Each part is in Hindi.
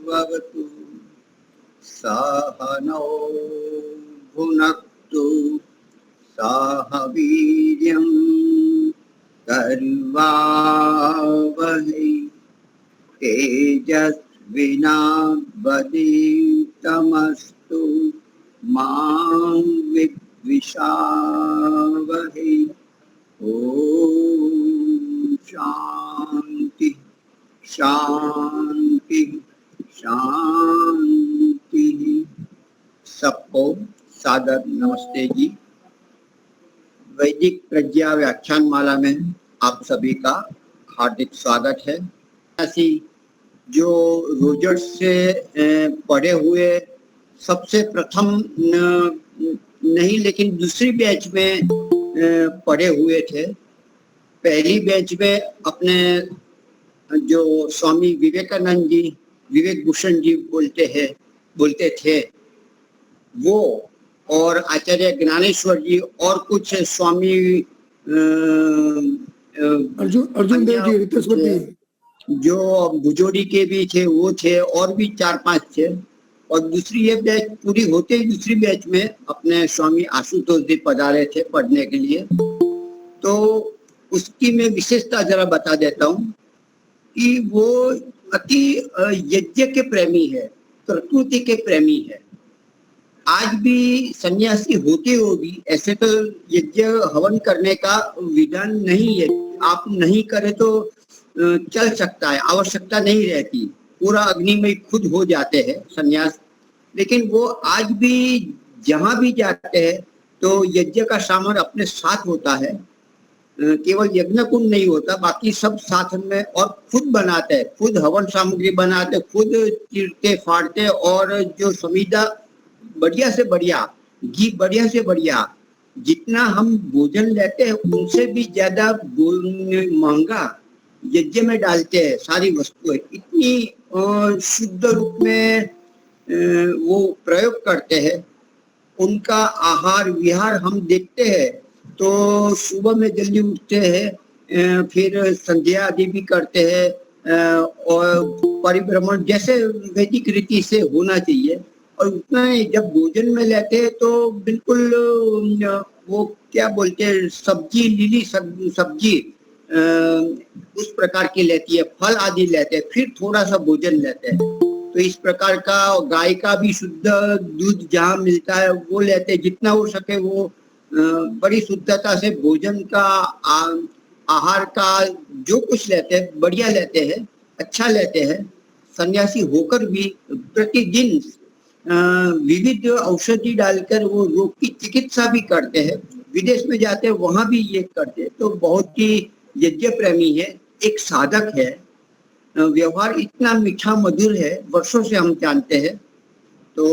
भवतु सहनौ भुनक्तु सह वीर्यं कर्वावहै तेजस्विनावधीतमस्तु मा विद्विषावहै। ओम शांति शांति शांति। सबको सादर नमस्ते जी। वैदिक प्रज्ञा व्याख्यान माला में आप सभी का हार्दिक स्वागत है। ऐसी जो रोजर्स से पढ़े हुए सबसे प्रथम नहीं लेकिन दूसरी बैच में पढ़े हुए थे। पहली बैच में अपने जो स्वामी विवेकानंद जी, विवेक भूषण जी बोलते थे वो, और आचार्य ज्ञानेश्वर जी और कुछ स्वामी अर्जुन देव जी रितेश्वरी जो भुजोड़ी के भी थे वो थे, और भी 4-5 थे। और दूसरी ये बैच पूरी होते ही दूसरी बैच में अपने स्वामी आशुतोष जी पधारे थे पढ़ने के लिए। तो उसकी मैं विशेषता जरा बता देता हूँ कि वो अति यज्ञ के प्रेमी है, प्रकृति के प्रेमी है। आज भी सन्यासी होते हो भी ऐसे तो यज्ञ हवन करने का विधान नहीं है। आप नहीं करे तो चल सकता है, आवश्यकता नहीं रहती, पूरा अग्नि में खुद हो जाते हैं सन्यास। लेकिन वो आज भी जहां भी जाते हैं तो यज्ञ का सामान अपने साथ होता है। केवल यज्ञ कुंड नहीं होता, बाकी सब साथ में, और खुद बनाते हैं, खुद हवन सामग्री बनाते, खुद चीरते फाड़ते, और जो समीधा बढ़िया से बढ़िया, घी बढ़िया से बढ़िया, जितना हम भोजन लेते हैं उनसे भी ज्यादा महंगा यज्ञ में डालते हैं सारी वस्तुएं। इतनी शुद्ध रूप में वो प्रयोग करते हैं। उनका आहार विहार हम देखते हैं तो सुबह में जल्दी उठते हैं, फिर संध्या आदि भी करते हैं, और परिभ्रमण जैसे वैदिक रीति से होना चाहिए। और उतना जब भोजन में लेते हैं तो बिल्कुल वो क्या बोलते हैं, सब्जी, लीली सब्जी उस प्रकार की लेती है, फल आदि लेते हैं, फिर थोड़ा सा भोजन लेते हैं। तो इस प्रकार का गाय का भी शुद्ध दूध जहाँ मिलता है वो लेते हैं, जितना हो सके वो बड़ी शुद्धता से भोजन का आहार का जो कुछ लेते हैं बढ़िया लेते हैं, अच्छा लेते हैं। सन्यासी होकर भी प्रतिदिन विविध औषधि डालकर वो रोग की चिकित्सा भी करते हैं। विदेश में जाते हैं वहां भी ये करते हैं। तो बहुत ही यज्ञ प्रेमी है, एक साधक है। व्यवहार इतना मीठा मधुर है, वर्षों से हम जानते हैं। तो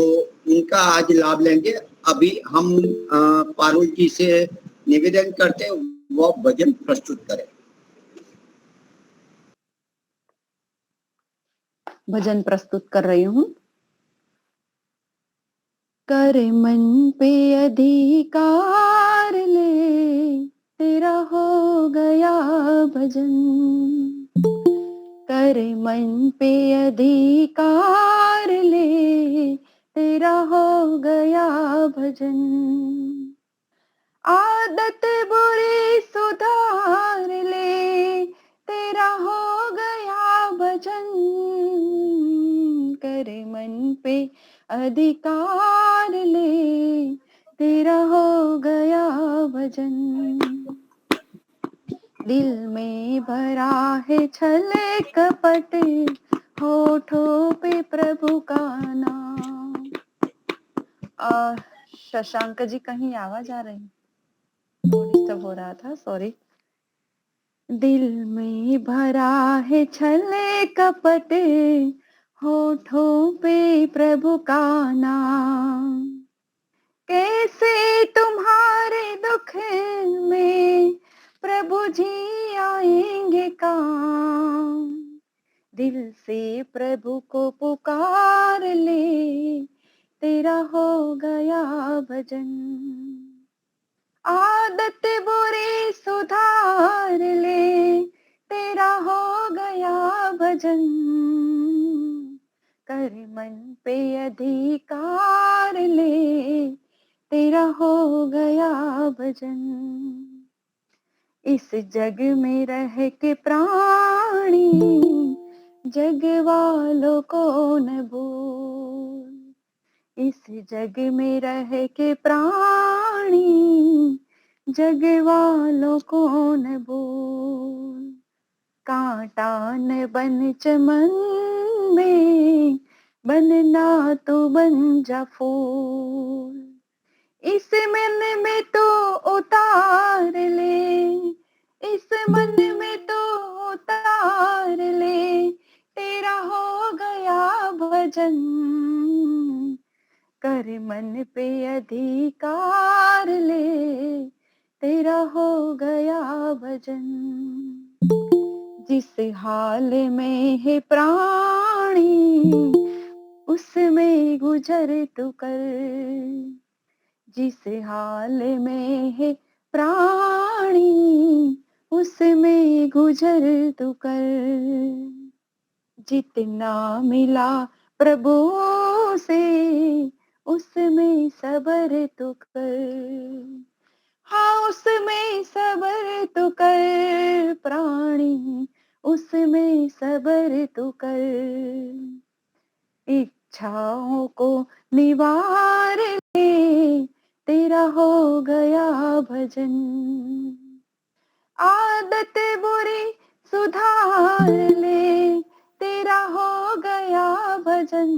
उनका आज लाभ लेंगे। अभी हम पारुल जी से निवेदन करते हैं वो भजन प्रस्तुत करें। भजन प्रस्तुत कर रही हूँ। कर मन पे अधिकार ले, तेरा हो गया भजन। कर मन पे अधिकार ले, तेरा हो गया भजन। आदत बुरी सुधार ले, तेरा हो गया भजन। कर मन पे अधिकार ले, तेरा हो गया भजन। दिल में भरा है छल कपट, होठों पे प्रभु का नाम। शशांक जी कहीं आवाज आ रही, डिस्टर्ब हो रहा था, सॉरी। दिल में भरा है छल कपट, होठों पे प्रभु का नाम। कैसे तुम्हारे दुख में प्रभु जी आएंगे काम। दिल से प्रभु को पुकार ले, तेरा हो गया भजन। आदत बुरी सुधार ले, तेरा हो गया भजन। कर कर मन पे अधिकार ले, तेरा हो गया भजन। इस जग में रह के प्राणी, जग वालों को न भूल। इस जग में रह के प्राणी, जग वालों को न भूल। कांटा न बन चमन में, बनना तो बन जा फूल। इस मन में तो उतार ले, इस मन में तो उतार ले, तेरा हो गया भजन। कर मन पे अधिकार ले, तेरा हो गया भजन। जिस हाल में है प्राणी, उसमें गुजर तू कर। जिस हाल में है प्राणी, उसमें गुजर तू कर। जितना मिला प्रभु से, उसमें सबर तू कर। हाँ, उसमें सबर तू कर प्राणी, उसमें सबर तू कर। इच्छाओं को निवार ले, तेरा हो गया भजन। आदत बुरी सुधार ले, तेरा हो गया भजन।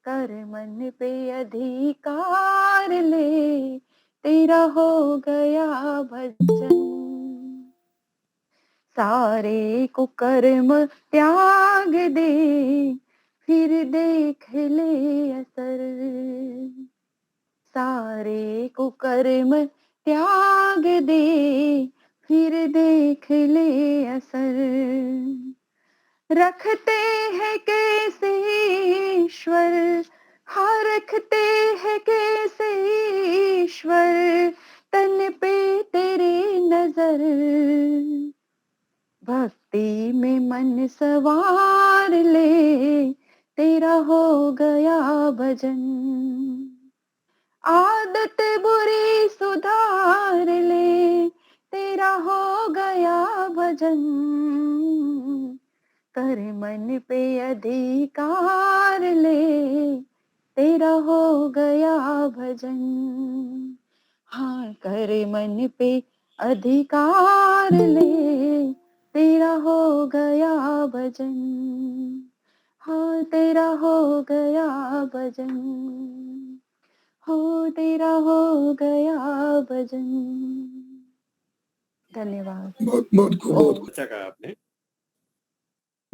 कर मन पे अधिकार ले, तेरा हो गया भजन। सारे कुकर्म त्याग दे, फिर देख ले असर। सारे कुकर्म त्याग दे, फिर देख ले असर। रखते हैं कैसे ईश्वर, हाँ रखते हैं कैसे ईश्वर, तन पे तेरे नजर। भक्ति में मन सवार ले, तेरा हो गया भजन। आदत बुरी सुधार ले, तेरा हो गया भजन। कर मन पे अधिकार ले, तेरा हो गया भजन। हाँ, कर मन पे अधिकार ले, तेरा हो गया भजन। हाँ, तेरा हो गया भजन। हो तेरा हो गया भजन। धन्यवाद। बहुत बहुत खूब, बहुत अच्छा कहा आपने।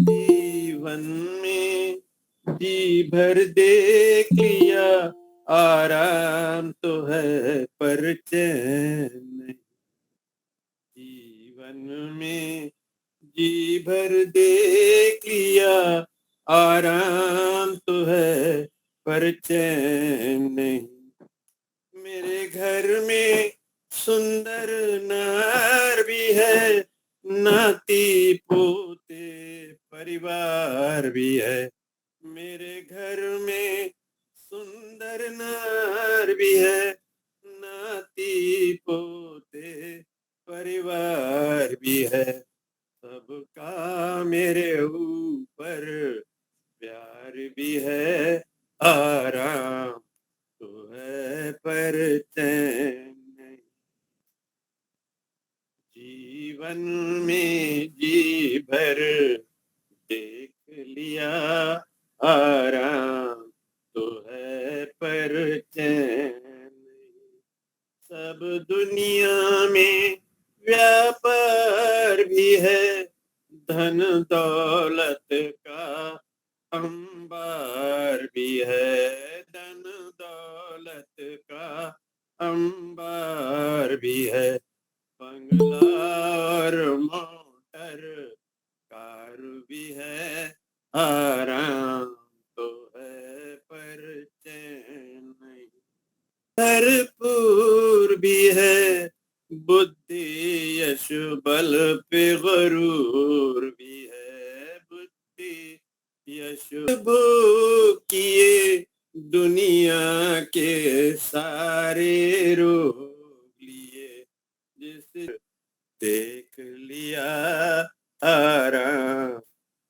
जीवन में जी भर देख लिया, आराम तो है पर चैन नहीं। जीवन में जी भर देख लिया, आराम तो है पर चैन नहीं। मेरे घर में सुंदर नार भी है, नाती पोते परिवार भी है। मेरे घर में सुंदर नार भी है, नाती पोते परिवार भी है। सबका मेरे ऊपर प्यार भी है, आराम तो है पर चैन नहीं। जीवन में जी भर देख लिया, आराम तो है पर चैन नहीं। सब दुनिया में व्यापार भी है, धन दौलत का अंबार भी है। धन दौलत का अंबार भी है। बंगला और मोटर कार भी है, आराम तो है पर चैन नहीं। भरपूर भी है, बुद्धि यश बल पे गरूर भी है। बुद्धि यशुभ किए दुनिया के सारे रोग लिए, जिस देख लिया आराम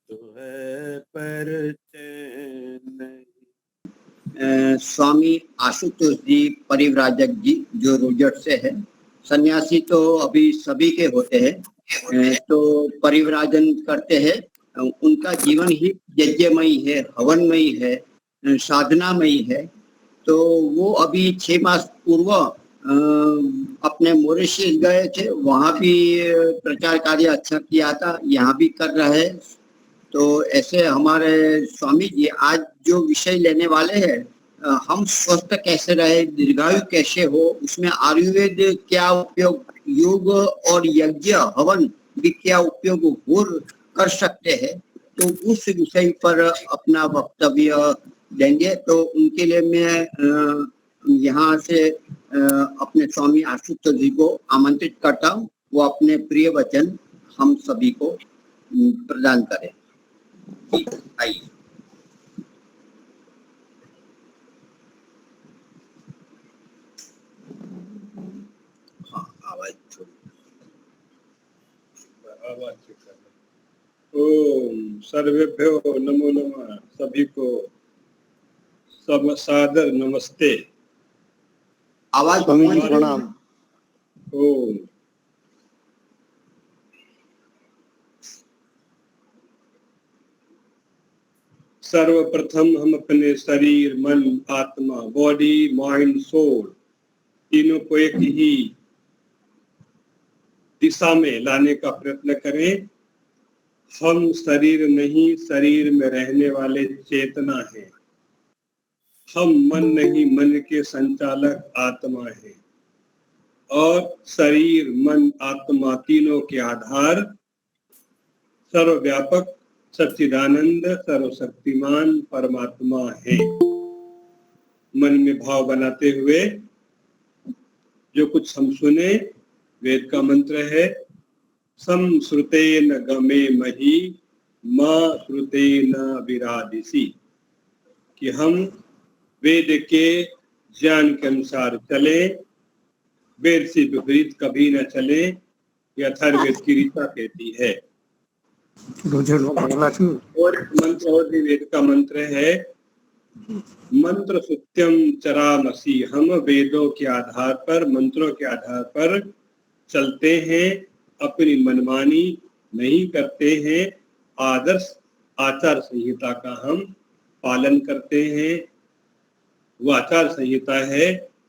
तो है पर चैन नहीं। स्वामी आशुतोष जी परिव्राजक जी जो रोजट से है, सन्यासी तो अभी सभी के होते हैं, तो परिव्राजन करते हैं। उनका जीवन ही यज्ञमयी है, हवनमयी है, साधनामयी है। तो वो अभी 6 मास पूर्व अपने मॉरिशस गए थे, वहां भी प्रचार कार्य अच्छा किया था, यहाँ भी कर रहे हैं। तो ऐसे हमारे स्वामी जी आज जो विषय लेने वाले हैं, हम स्वस्थ कैसे रहे, दीर्घायु कैसे हो, उसमें आयुर्वेद क्या उपयोग, योग और यज्ञ हवन भी क्या उपयोग हो कर सकते हैं, तो उस विषय पर अपना वक्तव्य देंगे। तो उनके लिए मैं यहाँ से अपने स्वामी आशुतोष जी को आमंत्रित करता हूँ, वो अपने प्रिय वचन हम सभी को प्रदान करें। आइए। ओम सर्वेभ्यो नमो नमः। सभी को सब सादर नमस्ते। आवाज प्रणाम। ओम सर्वप्रथम हम अपने शरीर, मन, आत्मा, बॉडी, माइंड, सोल तीनों को एक ही दिशा में लाने का प्रयत्न करें। हम शरीर नहीं, शरीर में रहने वाले चेतना है। हम मन नहीं, मन के संचालक आत्मा है। और शरीर, मन, आत्मा तीनों के आधार सर्वव्यापक सच्चिदानंद सर्वशक्तिमान परमात्मा है। मन में भाव बनाते हुए जो कुछ हम सुने, वेद का मंत्र है, संश्रुतेन गमे मही मां श्रुतेन विरादिसी, कि हम वेद के ज्ञान के अनुसार चले, वेद से विपरीत कभी न चले, यह अथर्ववेद की ऋचा कहती है। और मंत्र और भी वेद का मंत्र है, मंत्र सत्यम चरामसी। हम वेदों के आधार पर, मंत्रों के आधार पर चलते हैं, अपनी मनमानी नहीं करते हैं। आदर्श आचार संहिता का हम पालन करते हैं। वह आचार संहिता है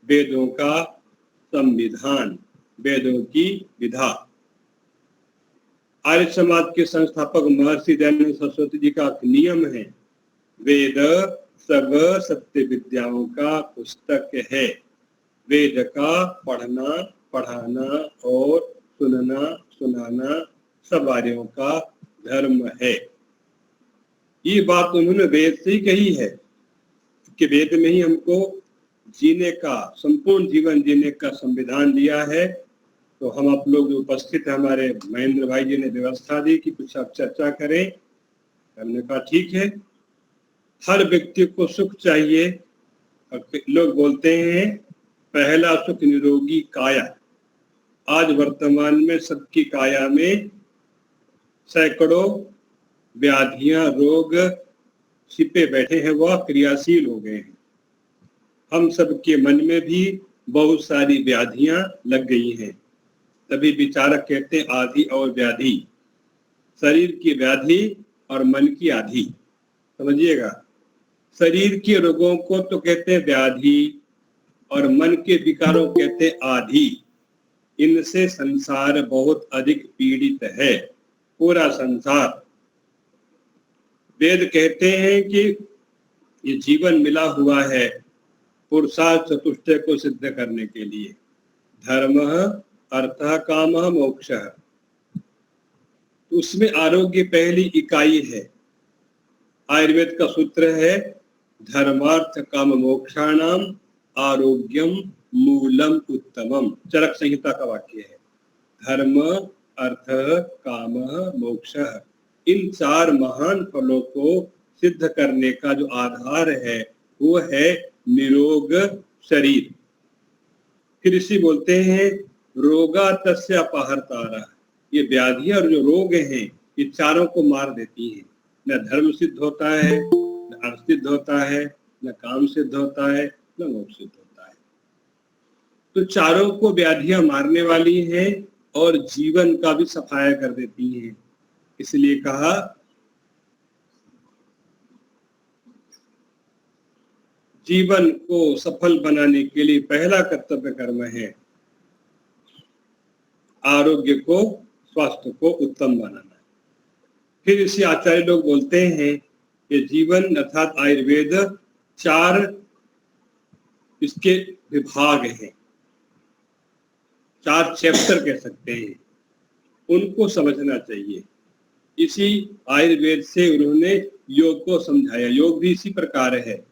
वेदों का संविधान, वेदों की विधा। आर्य समाज के संस्थापक महर्षि दयानंद सरस्वती जी का नियम है, वेद सब सत्य विद्याओं का पुस्तक है। वेद का पढ़ना, पढ़ाना और सुनना, सुनाना सब आर्यों का धर्म है। ये बात उन्होंने वेद से ही कही है कि वेद में ही हमको जीने का, संपूर्ण जीवन जीने का संविधान दिया है। तो हम आप लोग जो उपस्थित है, हमारे महेंद्र भाई जी ने व्यवस्था दी कि कुछ आप चर्चा करें। हमने कहा ठीक है। हर व्यक्ति को सुख चाहिए। लोग बोलते हैं पहला सुख निरोगी काया। आज वर्तमान में सबकी काया में सैकड़ों व्याधियां, रोग छिपे बैठे हैं, वह क्रियाशील हो गए हैं। हम सबके मन में भी बहुत सारी व्याधियां लग गई हैं। तभी विचारक कहते हैं आधि और व्याधि, शरीर की व्याधि और मन की आधि। समझिएगा, शरीर के रोगों को तो कहते हैं व्याधि और मन के विकारों कहते हैं आधि। इनसे संसार बहुत अधिक पीड़ित है, पूरा संसार। वेद कहते हैं कि ये जीवन मिला हुआ है पुरुषार्थ चतुष्टय को सिद्ध करने के लिए, धर्म, अर्थ, काम, मोक्ष। उसमें आरोग्य पहली इकाई है। आयुर्वेद का सूत्र है धर्मार्थ काम मोक्षाणाम आरोग्यम मूलम उत्तमम। चरक संहिता का वाक्य है, धर्म, अर्थ, काम, मोक्ष। इन चार महान फलों को सिद्ध करने का जो आधार है वो है निरोग शरीर। फिर इसी बोलते हैं रोगा तस्य अपहर्तारा, ये व्याधियां और जो रोग हैं ये चारों को मार देती हैं। न धर्म सिद्ध होता है, न अर्थ सिद्ध होता है, न काम सिद्ध होता है, न मोक्ष सिद्ध होता है। तो चारों को व्याधियां मारने वाली हैं और जीवन का भी सफाया कर देती हैं। इसलिए कहा जीवन को सफल बनाने के लिए पहला कर्तव्य कर्म है आरोग्य को, स्वास्थ्य को उत्तम बनाना। फिर इसी आचार्य लोग बोलते हैं कि जीवन अर्थात आयुर्वेद 4 इसके विभाग हैं, 4 चैप्टर कह सकते हैं, उनको समझना चाहिए। इसी आयुर्वेद से उन्होंने योग को समझाया। योग भी इसी प्रकार है।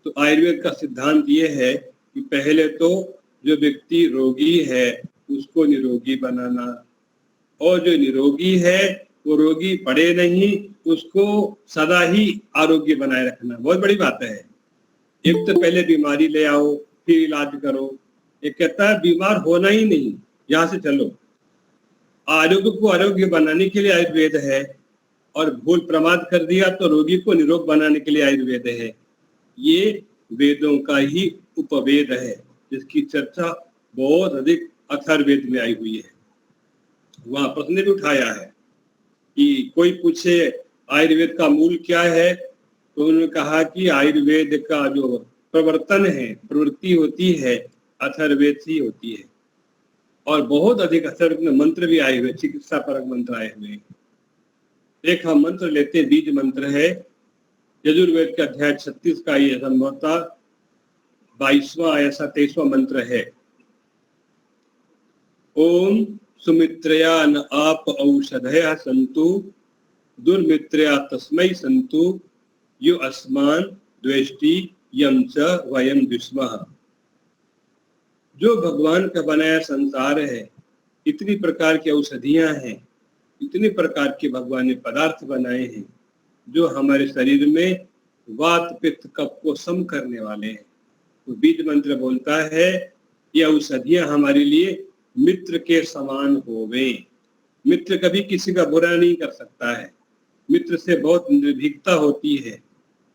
तो आयुर्वेद का सिद्धांत ये है कि पहले तो जो व्यक्ति रोगी है उसको निरोगी बनाना, और जो निरोगी है वो रोगी पड़े नहीं, उसको सदा ही आरोग्य बनाए रखना। बहुत बड़ी बात है। एक तो पहले बीमारी ले आओ फिर इलाज करो। एक कहता है बीमार होना ही नहीं, यहाँ से चलो। आरोग्य को आरोग्य बनाने के लिए आयुर्वेद है, और भूल प्रमाद कर दिया तो रोगी को निरोग बनाने के लिए आयुर्वेद है। ये वेदों का ही उपवेद है, जिसकी चर्चा बहुत अधिक अथर्ववेद में आई हुई है। वहां प्रश्न भी उठाया है कि कोई पूछे आयुर्वेद का मूल क्या है, तो उन्होंने कहा कि आयुर्वेद का जो प्रवर्तन है, प्रवृत्ति होती है, अथर्ववेद से ही होती है। और बहुत अधिक अथर्ववेद में मंत्र भी आए हुए, चिकित्सा परक मंत्र आए हुए। एक हम मंत्र लेते हैं, बीज मंत्र है यजुर्वेद के अध्याय 36 का, ये संभवतः 22वां ऐसा 23वां मंत्र है। ओम सुमित्रया न आप औषधया संतु दुर्मित्रया तस्मै संतु यो अस्मान द्वेष्टि यम च वयम विस्मः। जो भगवान का बनाया संसार है, इतनी प्रकार की औषधियां हैं, इतने प्रकार के भगवान ने पदार्थ बनाए हैं जो हमारे शरीर में वात पित्त कफ को सम करने वाले हैं। तो बीज मंत्र बोलता है ये औषधियां हमारे लिए मित्र के समान होवे। मित्र कभी किसी का बुरा नहीं कर सकता है। मित्र से बहुत निर्भीकता होती है,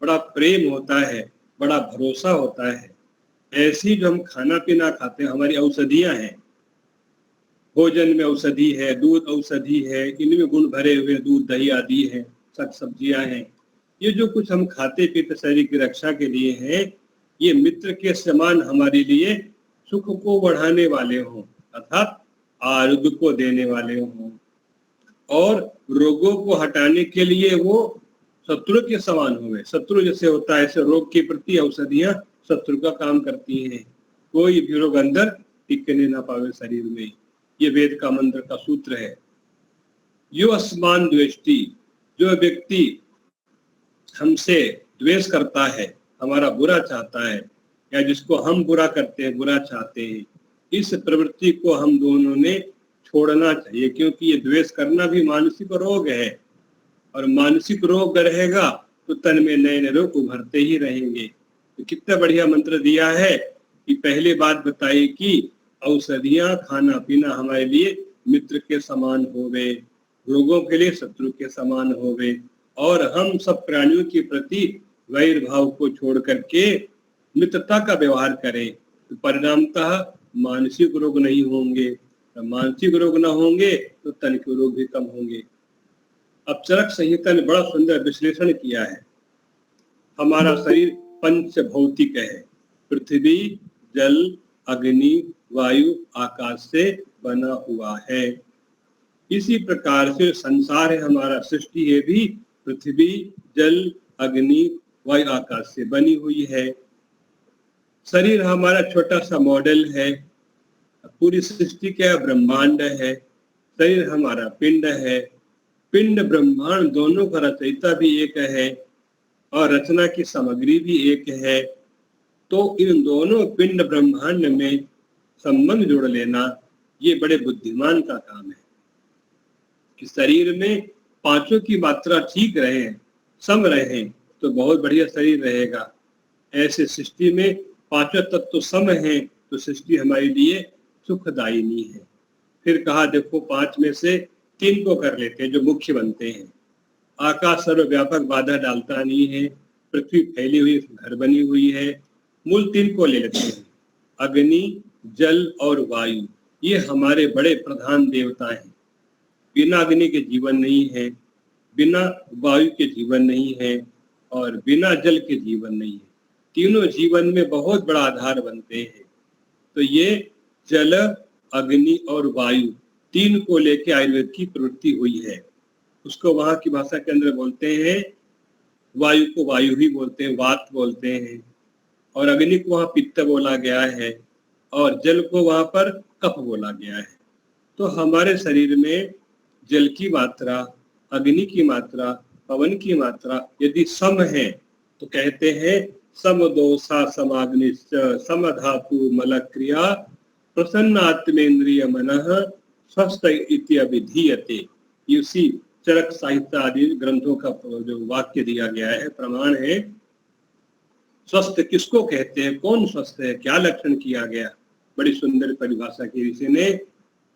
बड़ा प्रेम होता है, बड़ा भरोसा होता है। ऐसी जो हम खाना पीना खाते हैं हमारी औषधियां हैं। भोजन में औषधि है, दूध औषधि है, इनमें गुण भरे हुए दूध दही आदि है, साग सब्जियां हैं। ये जो कुछ हम खाते पीते शरीर की रक्षा के लिए हैं, ये मित्र के समान हमारे लिए सुख को बढ़ाने वाले हों, अर्थात आरोग्य को देने वाले हों, और रोगों को हटाने के लिए वो शत्रु के समान हुए। शत्रु जैसे होता है ऐसे रोग के प्रति औषधियां शत्रु का काम करती हैं। कोई भी रोग अंदर टिकने ना पावे शरीर में। ये वेद का मंत्र का सूत्र है। यो अस्मान द्वेष्टि, जो व्यक्ति हमसे द्वेष करता है, हमारा बुरा चाहता है, या जिसको हम बुरा करते हैं, बुरा चाहते हैं, इस प्रवृत्ति को हम दोनों ने छोड़ना चाहिए। क्योंकि ये द्वेष करना भी मानसिक रोग है, और मानसिक रोग रहेगा तो तन में नए नए रोग उभरते ही रहेंगे। तो कितना बढ़िया मंत्र दिया है कि पहले बात बताई कि औषधियां खाना पीना हमारे लिए मित्र के समान होवे, रोगों के लिए शत्रु के समान होवे, और हम सब प्राणियों के प्रति वैर भाव को छोड़ करके मित्रता का व्यवहार करें, तो परिणामतः मानसिक रोग नहीं होंगे। तो मानसिक रोग न होंगे तो तन के रोग भी कम होंगे। अब चरक संहिता ने बड़ा सुंदर विश्लेषण किया है। हमारा शरीर पंच भौतिक है, पृथ्वी जल अग्नि वायु आकाश से बना हुआ है। इसी प्रकार से संसार है हमारा, सृष्टि है भी पृथ्वी जल अग्नि वायु आकाश से बनी हुई है। शरीर हमारा छोटा सा मॉडल है, पूरी सृष्टि क्या ब्रह्मांड है। शरीर हमारा पिंड है, पिंड ब्रह्मांड दोनों का रचयिता भी एक है और रचना की सामग्री भी एक है। तो इन दोनों पिंड ब्रह्मांड में संबंध जोड़ लेना ये बड़े बुद्धिमान का काम है कि शरीर में पांचों की मात्रा ठीक रहे, सम रहे तो बहुत बढ़िया शरीर रहेगा। ऐसे सृष्टि में पांचों तत्व सम हैं तो सृष्टि हमारे लिए सुखदायिनी है। फिर कहा देखो 5 में से 3 को कर लेते हैं जो मुख्य बनते हैं। आकाश सर्वव्यापक बाधा डालता नहीं है, पृथ्वी फैली हुई घर बनी हुई है। मूल 3 को ले लेते हैं, अग्नि, जल और वायु। ये हमारे बड़े प्रधान देवता हैं। बिना अग्नि के जीवन नहीं है, बिना वायु के जीवन नहीं है और बिना जल के जीवन नहीं है। तीनों जीवन में बहुत बड़ा आधार बनते हैं। तो ये जल, अग्नि और वायु 3 को लेके आयुर्वेद की प्रवृत्ति हुई है। उसको वहां की भाषा के अंदर बोलते हैं, वायु को वायु ही बोलते हैं, वात बोलते हैं, और अग्नि को वहां पित्त बोला गया है और जल को वहां पर कफ बोला गया है। तो हमारे शरीर में जल की मात्रा, अग्नि की मात्रा, पवन की मात्रा यदि सम है तो कहते हैं सम दोषा समाग्निश्च सम धातु मल क्रिया प्रसन्न आत्मेन्द्रिय मनः स्वस्थ इति अभिधीयते। इसी चरक साहित्य आदि ग्रंथों का जो वाक्य दिया गया है, प्रमाण है। स्वस्थ किसको कहते हैं, कौन स्वस्थ है, क्या लक्षण किया गया, बड़ी सुंदर परिभाषा की ऋषि ने।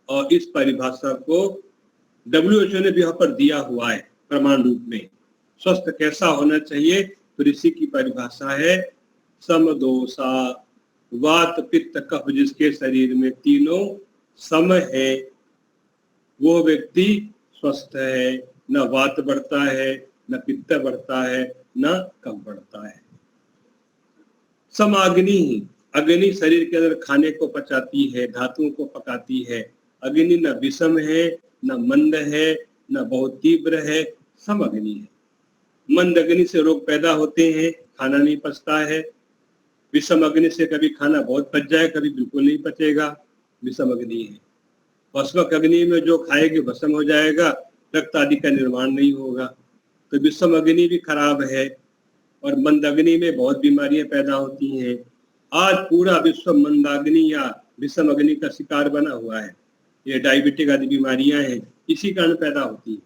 और इस परिभाषा को WHO ने भी यहाँ पर दिया हुआ है प्रमाण रूप में। स्वस्थ कैसा होना चाहिए, तो ऋषि की परिभाषा है समदोषा, वात पित्त कफ जिसके शरीर में तीनों सम है वो व्यक्ति स्वस्थ है। न वात बढ़ता है, न पित्त बढ़ता है, न कफ बढ़ता है। समाग्नि, अग्नि शरीर के अंदर खाने को पचाती है, धातुओं को पकाती है। अग्नि न विषम है, न मंद है, न बहुत तीव्र है, सम अग्नि है। मंद अग्नि से रोग पैदा होते हैं, खाना नहीं पचता है। विषम अग्नि से कभी खाना बहुत पच जाए, कभी बिल्कुल नहीं पचेगा, विषम अग्नि है। भस्मक अग्नि में जो खाएगी भस्म हो जाएगा, रक्त आदि का निर्माण नहीं होगा। तो विषम अग्नि भी खराब है और मंद अग्नि में बहुत बीमारियां पैदा होती हैं। आज पूरा विश्व मंदाग्नि या विषम अग्नि का शिकार बना हुआ है। ये डायबिटिक आदि बीमारियां हैं, इसी कारण पैदा होती है।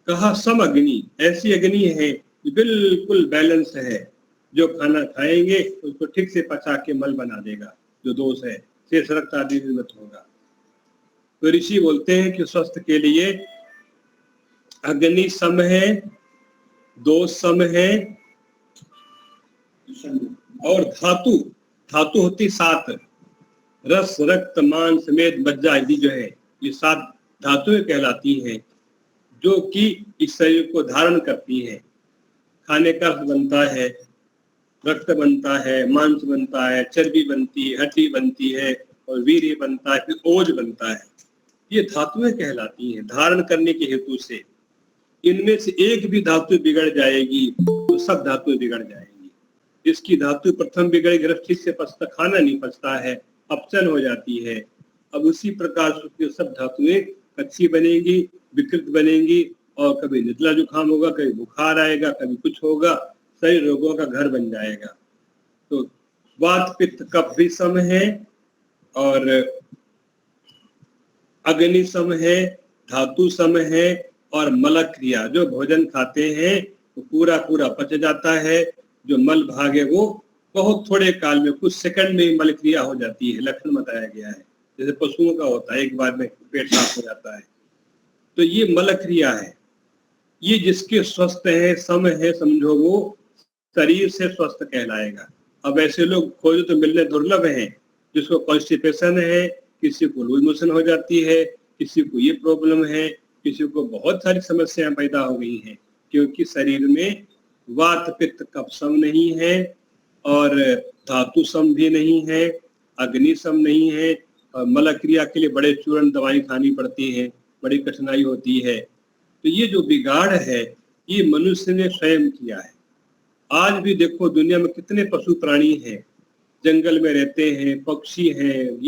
कहा सम अग्नि, ऐसी अग्नि है जो बिल्कुल बैलेंस है, जो खाना खाएंगे उसको ठीक से पचा के मल बना देगा, जो दोष है शेष रक्त आदि निर्मित होगा। तो ऋषि बोलते हैं कि स्वस्थ के लिए अग्नि सम है, दोष सम है और धातु, धातु होती 7, रस रक्त मांस मेद मज्जा आदि जो है, ये 7 धातुएं कहलाती हैं जो कि इस शरीर को धारण करती हैं। खाने का रस बनता है, रक्त बनता है, मांस बनता है, चर्बी बनती है, हड्डी बनती है और वीर्य बनता है, फिर ओज बनता है। ये धातुएं कहलाती हैं धारण करने के हेतु से। इनमें से एक भी धातु बिगड़ जाएगी तो सब धातुएं बिगड़ जाएंगी। इसकी धातु प्रथम बिगड़ेगी, ठीक से पचता, खाना नहीं पचता है, अपचन हो जाती है। अब उसी प्रकार से सब धातुएं कच्ची बनेगी, विकृत बनेगी और कभी नितला जुकाम होगा, कभी बुखार आएगा, कभी कुछ होगा, शरीर रोगों का घर बन जाएगा। तो वात पित्त कफ भी सम है और अग्नि सम है, धातु सम है और मल क्रिया, जो भोजन खाते हैं वो पूरा पूरा पच जाता है। जो मल भाग है वो बहुत थोड़े काल में, कुछ सेकंड में ही मल क्रिया हो जाती है, लक्षण बताया गया है। जैसे पशुओं का होता है, एक बार में पेट साफ हो जाता है। तो ये मल क्रिया है। ये जिसके स्वस्थ है, सम है, समझो वो शरीर से स्वस्थ कहलाएगा। अब ऐसे लोग खोजो तो मिलने दुर्लभ हैं, जिसको कॉन्स्टिपेशन है, किसी को लूज मोशन हो जाती है, किसी को ये प्रॉब्लम है, किसी को बहुत सारी समस्याएं पैदा हो गई हैं, क्योंकि शरीर में वात पित्त कफ सम नहीं है और धातु सम भी नहीं है, अग्नि सम नहीं है और मल क्रिया के लिए बड़े चूर्ण दवाई खानी पड़ती है, बड़ी कठिनाई होती है। तो ये जो बिगाड़ है ये मनुष्य ने स्वयं किया है। आज भी देखो दुनिया में कितने पशु प्राणी हैं, जंगल में रहते हैं, पक्षी हैं,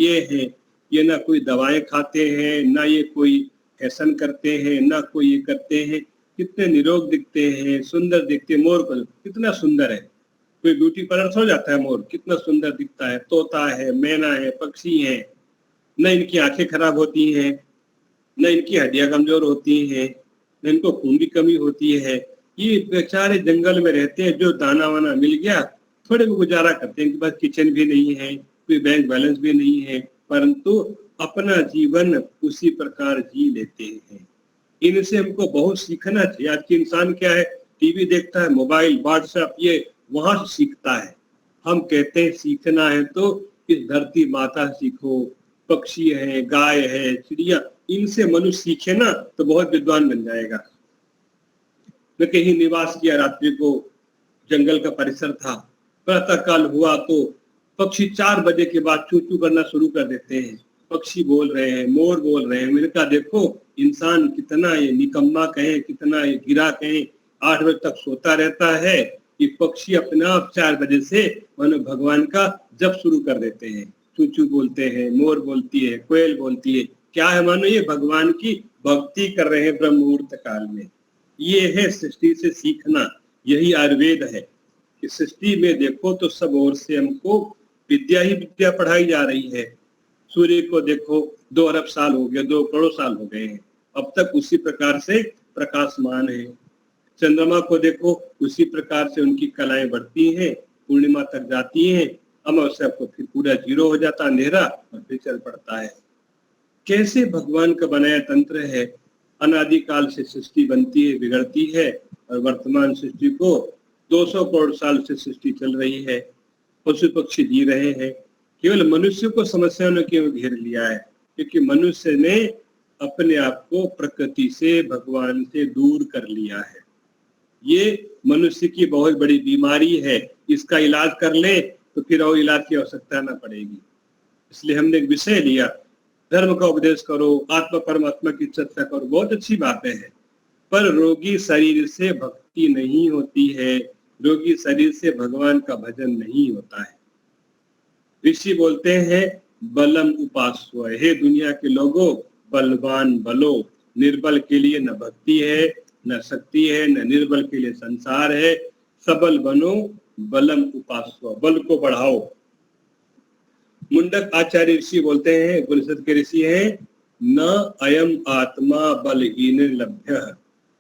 ये ना कोई दवाएं खाते हैं, ना ये कोई फैशन करते हैं, ना कोई ये करते हैं, कितने निरोग दिखते हैं, सुंदर दिखते हैं। मोर को कितना सुंदर है, कोई ब्यूटी पार्लर हो जाता है, मोर कितना सुंदर दिखता है, तोता है, मैना है, पक्षी है। न इनकी आंखें खराब होती हैं, न इनकी हड्डियां कमजोर होती हैं, न इनको खून की कमी होती है। ये बेचारे जंगल में रहते हैं, जो दाना वाना मिल गया थोड़े में गुजारा करते हैं कि बस किचन भी नहीं है, कोई बैंक बैलेंस भी नहीं है, परंतु अपना जीवन उसी प्रकार जी लेते हैं। इनसे हमको बहुत सीखना चाहिए। आज के इंसान क्या है, टीवी देखता है, मोबाइल, व्हाट्सएप, ये वहां से सीखता है। हम कहते हैं सीखना है तो इस धरती माता से सीखो, पक्षी है, गाय है, चिड़िया, इनसे मनुष्य सीखे ना तो बहुत विद्वान बन जाएगा। मैं कहीं निवास किया, रात्रि को जंगल का परिसर था, प्रातः काल हुआ तो पक्षी 4 बजे के बाद चू चू करना शुरू कर देते हैं। पक्षी बोल रहे हैं, मोर बोल रहे हैं। मैंने कहा देखो इंसान कितना ये निकम्मा कहें, कितना ये गिरा कहें, 8 बजे तक सोता रहता है। ये पक्षी अपने आप 4 बजे से मानो भगवान का जप शुरू कर देते हैं। चू चू बोलते हैं, मोर बोलती है, कोयल बोलती है। क्या है, मानो ये भगवान की भक्ति कर रहे हैं ब्रह्म मुहूर्त काल में। ये है सृष्टि से सीखना, यही आयुर्वेद है। इस सृष्टि में देखो तो सब ओर से हमको विद्या ही विद्या पढ़ाई जा रही है। सूर्य को देखो 2 अरब साल हो गए, 2 करोड़ साल हो गए हैं, अब तक उसी प्रकार से प्रकाशमान है। चंद्रमा को देखो उसी प्रकार से उनकी कलाएं बढ़ती हैं, पूर्णिमा तक जाती हैं, अमावस्या को फिर पूरा 0 हो जाता अंधेरा और फिर चल पड़ता है। कैसे भगवान का बनाया तंत्र है। अनादिकाल से सृष्टि बनती है, बिगड़ती है, और वर्तमान सृष्टि को 200 करोड़ साल से सृष्टि चल रही है। पशु पक्षी जी रहे हैं। केवल मनुष्य को समस्याओं ने क्यों घेर लिया है, क्योंकि मनुष्य ने अपने आप को प्रकृति से, भगवान से दूर कर लिया है। ये मनुष्य की बहुत बड़ी बीमारी है। इसका इलाज कर ले तो फिर और इलाज की आवश्यकता न पड़ेगी। इसलिए हमने एक विषय लिया, धर्म का उपदेश करो, आत्मा परमात्मा की चर्चा करो, बहुत अच्छी बातें हैं, पर रोगी शरीर से भक्ति नहीं होती है, रोगी शरीर से भगवान का भजन नहीं होता है। ऋषि बोलते हैं बलम उपास्व, हे दुनिया के लोगों बलवान बलो, निर्बल के लिए न भक्ति है, न शक्ति है, न निर्बल के लिए संसार है। सबल बनो, बलम उपास्व, बल को बढ़ाओ। मुंडक आचार्य ऋषि बोलते हैं, उपनिषद के ऋषि हैं, न अयम आत्मा बलहीन लभ्य,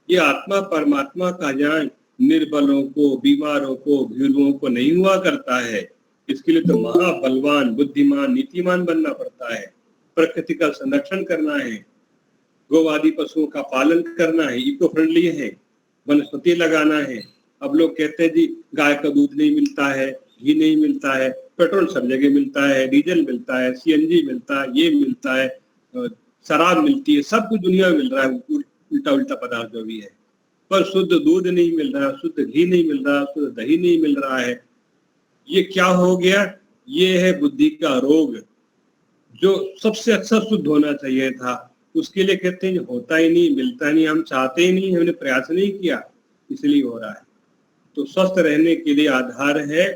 ये आत्मा परमात्मा का ज्ञान निर्बलों को, बीमारों को, भीरुओं को नहीं हुआ करता है। इसके लिए तो महाबलवान, बुद्धिमान, नीतिमान बनना पड़ता है। प्रकृति का संरक्षण करना है, गोवादी पशुओं का पालन करना है, इको फ्रेंडली है, वनस्पति लगाना है। अब लोग कहते हैं जी गाय का दूध नहीं मिलता है, घी नहीं मिलता है, पेट्रोल सब जगह मिलता है, डीजल मिलता है, सीएनजी मिलता है, ये मिलता है, शराब मिलती है, सब कुछ दुनिया में मिल रहा है, उल्टा उल्टा पदार्थ जो भी है, पर शुद्ध दूध नहीं मिल रहा, शुद्ध घी नहीं मिल रहा, शुद्ध दही नहीं मिल रहा है। ये क्या हो गया? ये है बुद्धि का रोग। जो सबसे अच्छा शुद्ध होना चाहिए था उसके लिए कहते हैं होता ही नहीं, मिलता नहीं, हम चाहते ही नहीं, हमने प्रयास नहीं किया, इसलिए हो रहा है। तो स्वस्थ रहने के लिए आधार है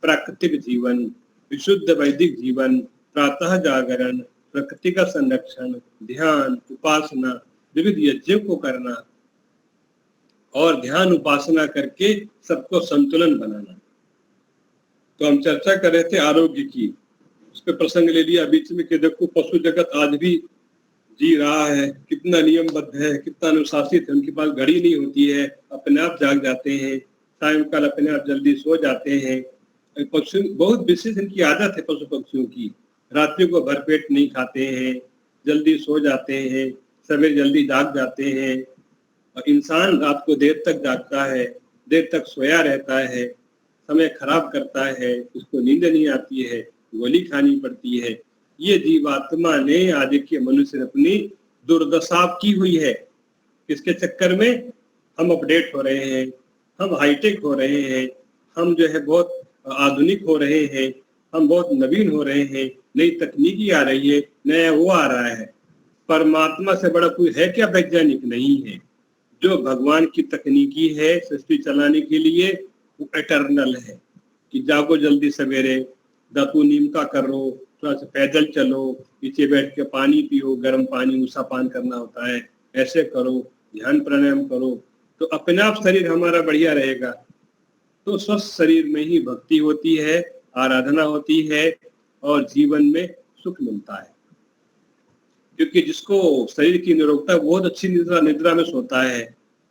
प्राकृतिक जीवन, विशुद्ध वैदिक जीवन, प्रातः जागरण, प्रकृति का संरक्षण, ध्यान, उपासना, विविध यज्ञों को करना और ध्यान उपासना करके सबको संतुलन बनाना। तो हम चर्चा कर रहे थे आरोग्य की, उस पर प्रसंग ले लिया बीच में कि देखो पशु जगत आज भी जी रहा है, कितना नियमबद्ध है, कितना अनुशासित है। उनके पास घड़ी नहीं होती है, अपने आप जाग जाते हैं, सायंकाल अपने आप जल्दी सो जाते हैं। पक्षी बहुत विशेष इनकी आदत है, पशु पक्षियों की, रात्रि को भरपेट नहीं खाते हैं, जल्दी सो जाते हैं, सवेरे जल्दी जाग जाते हैं। और इंसान रात को देर तक जागता है, देर तक सोया रहता है, समय खराब करता है, उसको नींद नहीं आती है, गोली खानी पड़ती है। ये जीवात्मा ने आज के मनुष्य ने अपनी दुर्दशा की हुई है। किसके चक्कर में? हम अपडेट हो रहे हैं, हम हाईटेक हो रहे हैं, हम जो है बहुत आधुनिक हो रहे हैं, हम बहुत नवीन हो रहे हैं, नई तकनीकी आ रही है, नया वो आ रहा है। परमात्मा से बड़ा कोई है क्या? वैज्ञानिक नहीं है। जो भगवान की तकनीकी है सृष्टि चलाने के लिए वो एटर्नल है कि जागो जल्दी सवेरे, दातु नीम का करो, थोड़ा सा पैदल चलो, नीचे बैठ के पानी पियो, गर्म पानी उषा पान करना होता है, ऐसे करो, ध्यान प्राणायाम करो, तो अपने आप शरीर हमारा बढ़िया रहेगा। तो स्वस्थ शरीर में ही भक्ति होती है, आराधना होती है और जीवन में सुख मिलता है। क्योंकि जिसको शरीर की निरोगता बहुत अच्छी निद्रा में सोता है,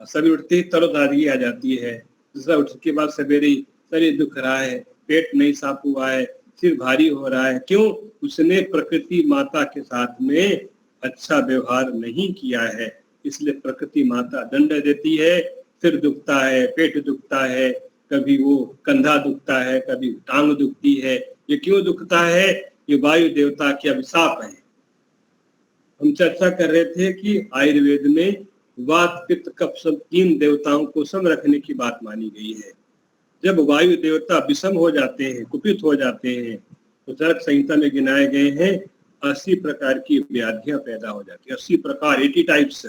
सवेरे उठते ही तरोताजगी आ जाती है। दूसरा, उठने के बाद सवेरे शरीर दुख रहा है, पेट नहीं साफ हुआ है, सिर भारी हो रहा है, क्यों? उसने प्रकृति माता के साथ में अच्छा व्यवहार नहीं किया है। इसलिए प्रकृति माता दंड देती है। सिर दुखता है, पेट दुखता है, कभी वो कंधा दुखता है, कभी टांग दुखती है। ये क्यों दुखता है? ये वायु देवता के अभिशाप है। हम चर्चा कर रहे थे कि आयुर्वेद में वात पित्त कफ सब 3 देवताओं को सम रखने की बात मानी गई है। जब वायु देवता विषम हो जाते हैं, कुपित हो जाते हैं, तो चरक संहिता में गिनाए गए हैं 80 प्रकार की व्याधियां पैदा हो जाती है। 80 प्रकार, 80 टाइप्स।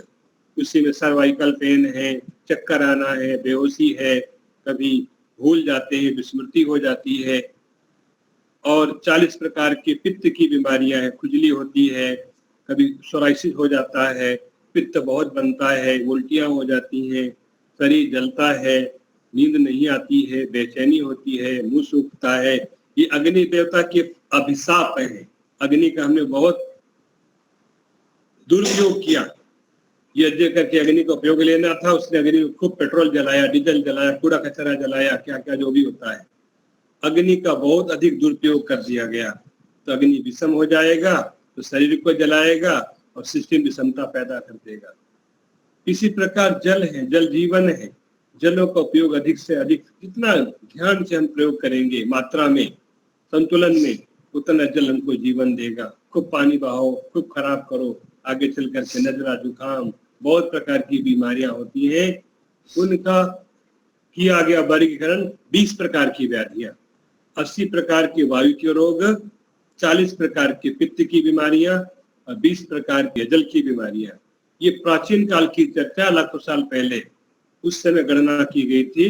उसी में सर्वाइकल पेन है, चक्कर आना है, बेहोशी है, कभी भूल जाते हैं, विस्मृति हो जाती है, और 40 प्रकार के पित्त की बीमारियां हैं, खुजली होती है, कभी सोराइसिस हो जाता है, पित्त बहुत बनता है, उल्टियां हो जाती हैं, शरीर जलता है, नींद नहीं आती है, बेचैनी होती है, मुंह सूखता है। ये अग्नि देवता के अभिशाप है। अग्नि का हमने बहुत दुरुपयोग किया। यज्ञ करके अग्नि का उपयोग लेना था, उसने अग्नि में खूब पेट्रोल जलाया, डीजल जलाया, कूड़ा कचरा जलाया, क्या क्या जो भी होता है। अग्नि का बहुत अधिक दुरुपयोग कर दिया गया, तो अग्नि विषम हो जाएगा, तो शरीर को जलाएगा और सिस्टम विषमता पैदा कर देगा। इसी प्रकार जल है, जल जीवन है। जलों का उपयोग अधिक से अधिक, जितना ध्यान से हम प्रयोग करेंगे, मात्रा में, संतुलन में, उतना जल हमको जीवन देगा। खूब पानी बहाओ, खूब खराब करो, आगे चल करके नजरा, जुकाम, बहुत प्रकार की बीमारियां होती हैं। उनका किया गया वर्गीकरण 20 प्रकार की व्याधियां, 80 प्रकार के वायु के रोग, 40 प्रकार के पित्त की बीमारियां और 20 प्रकार के जल की बीमारियां। ये प्राचीन काल की चर्चा, लाखों साल पहले उस समय गणना की गई थी।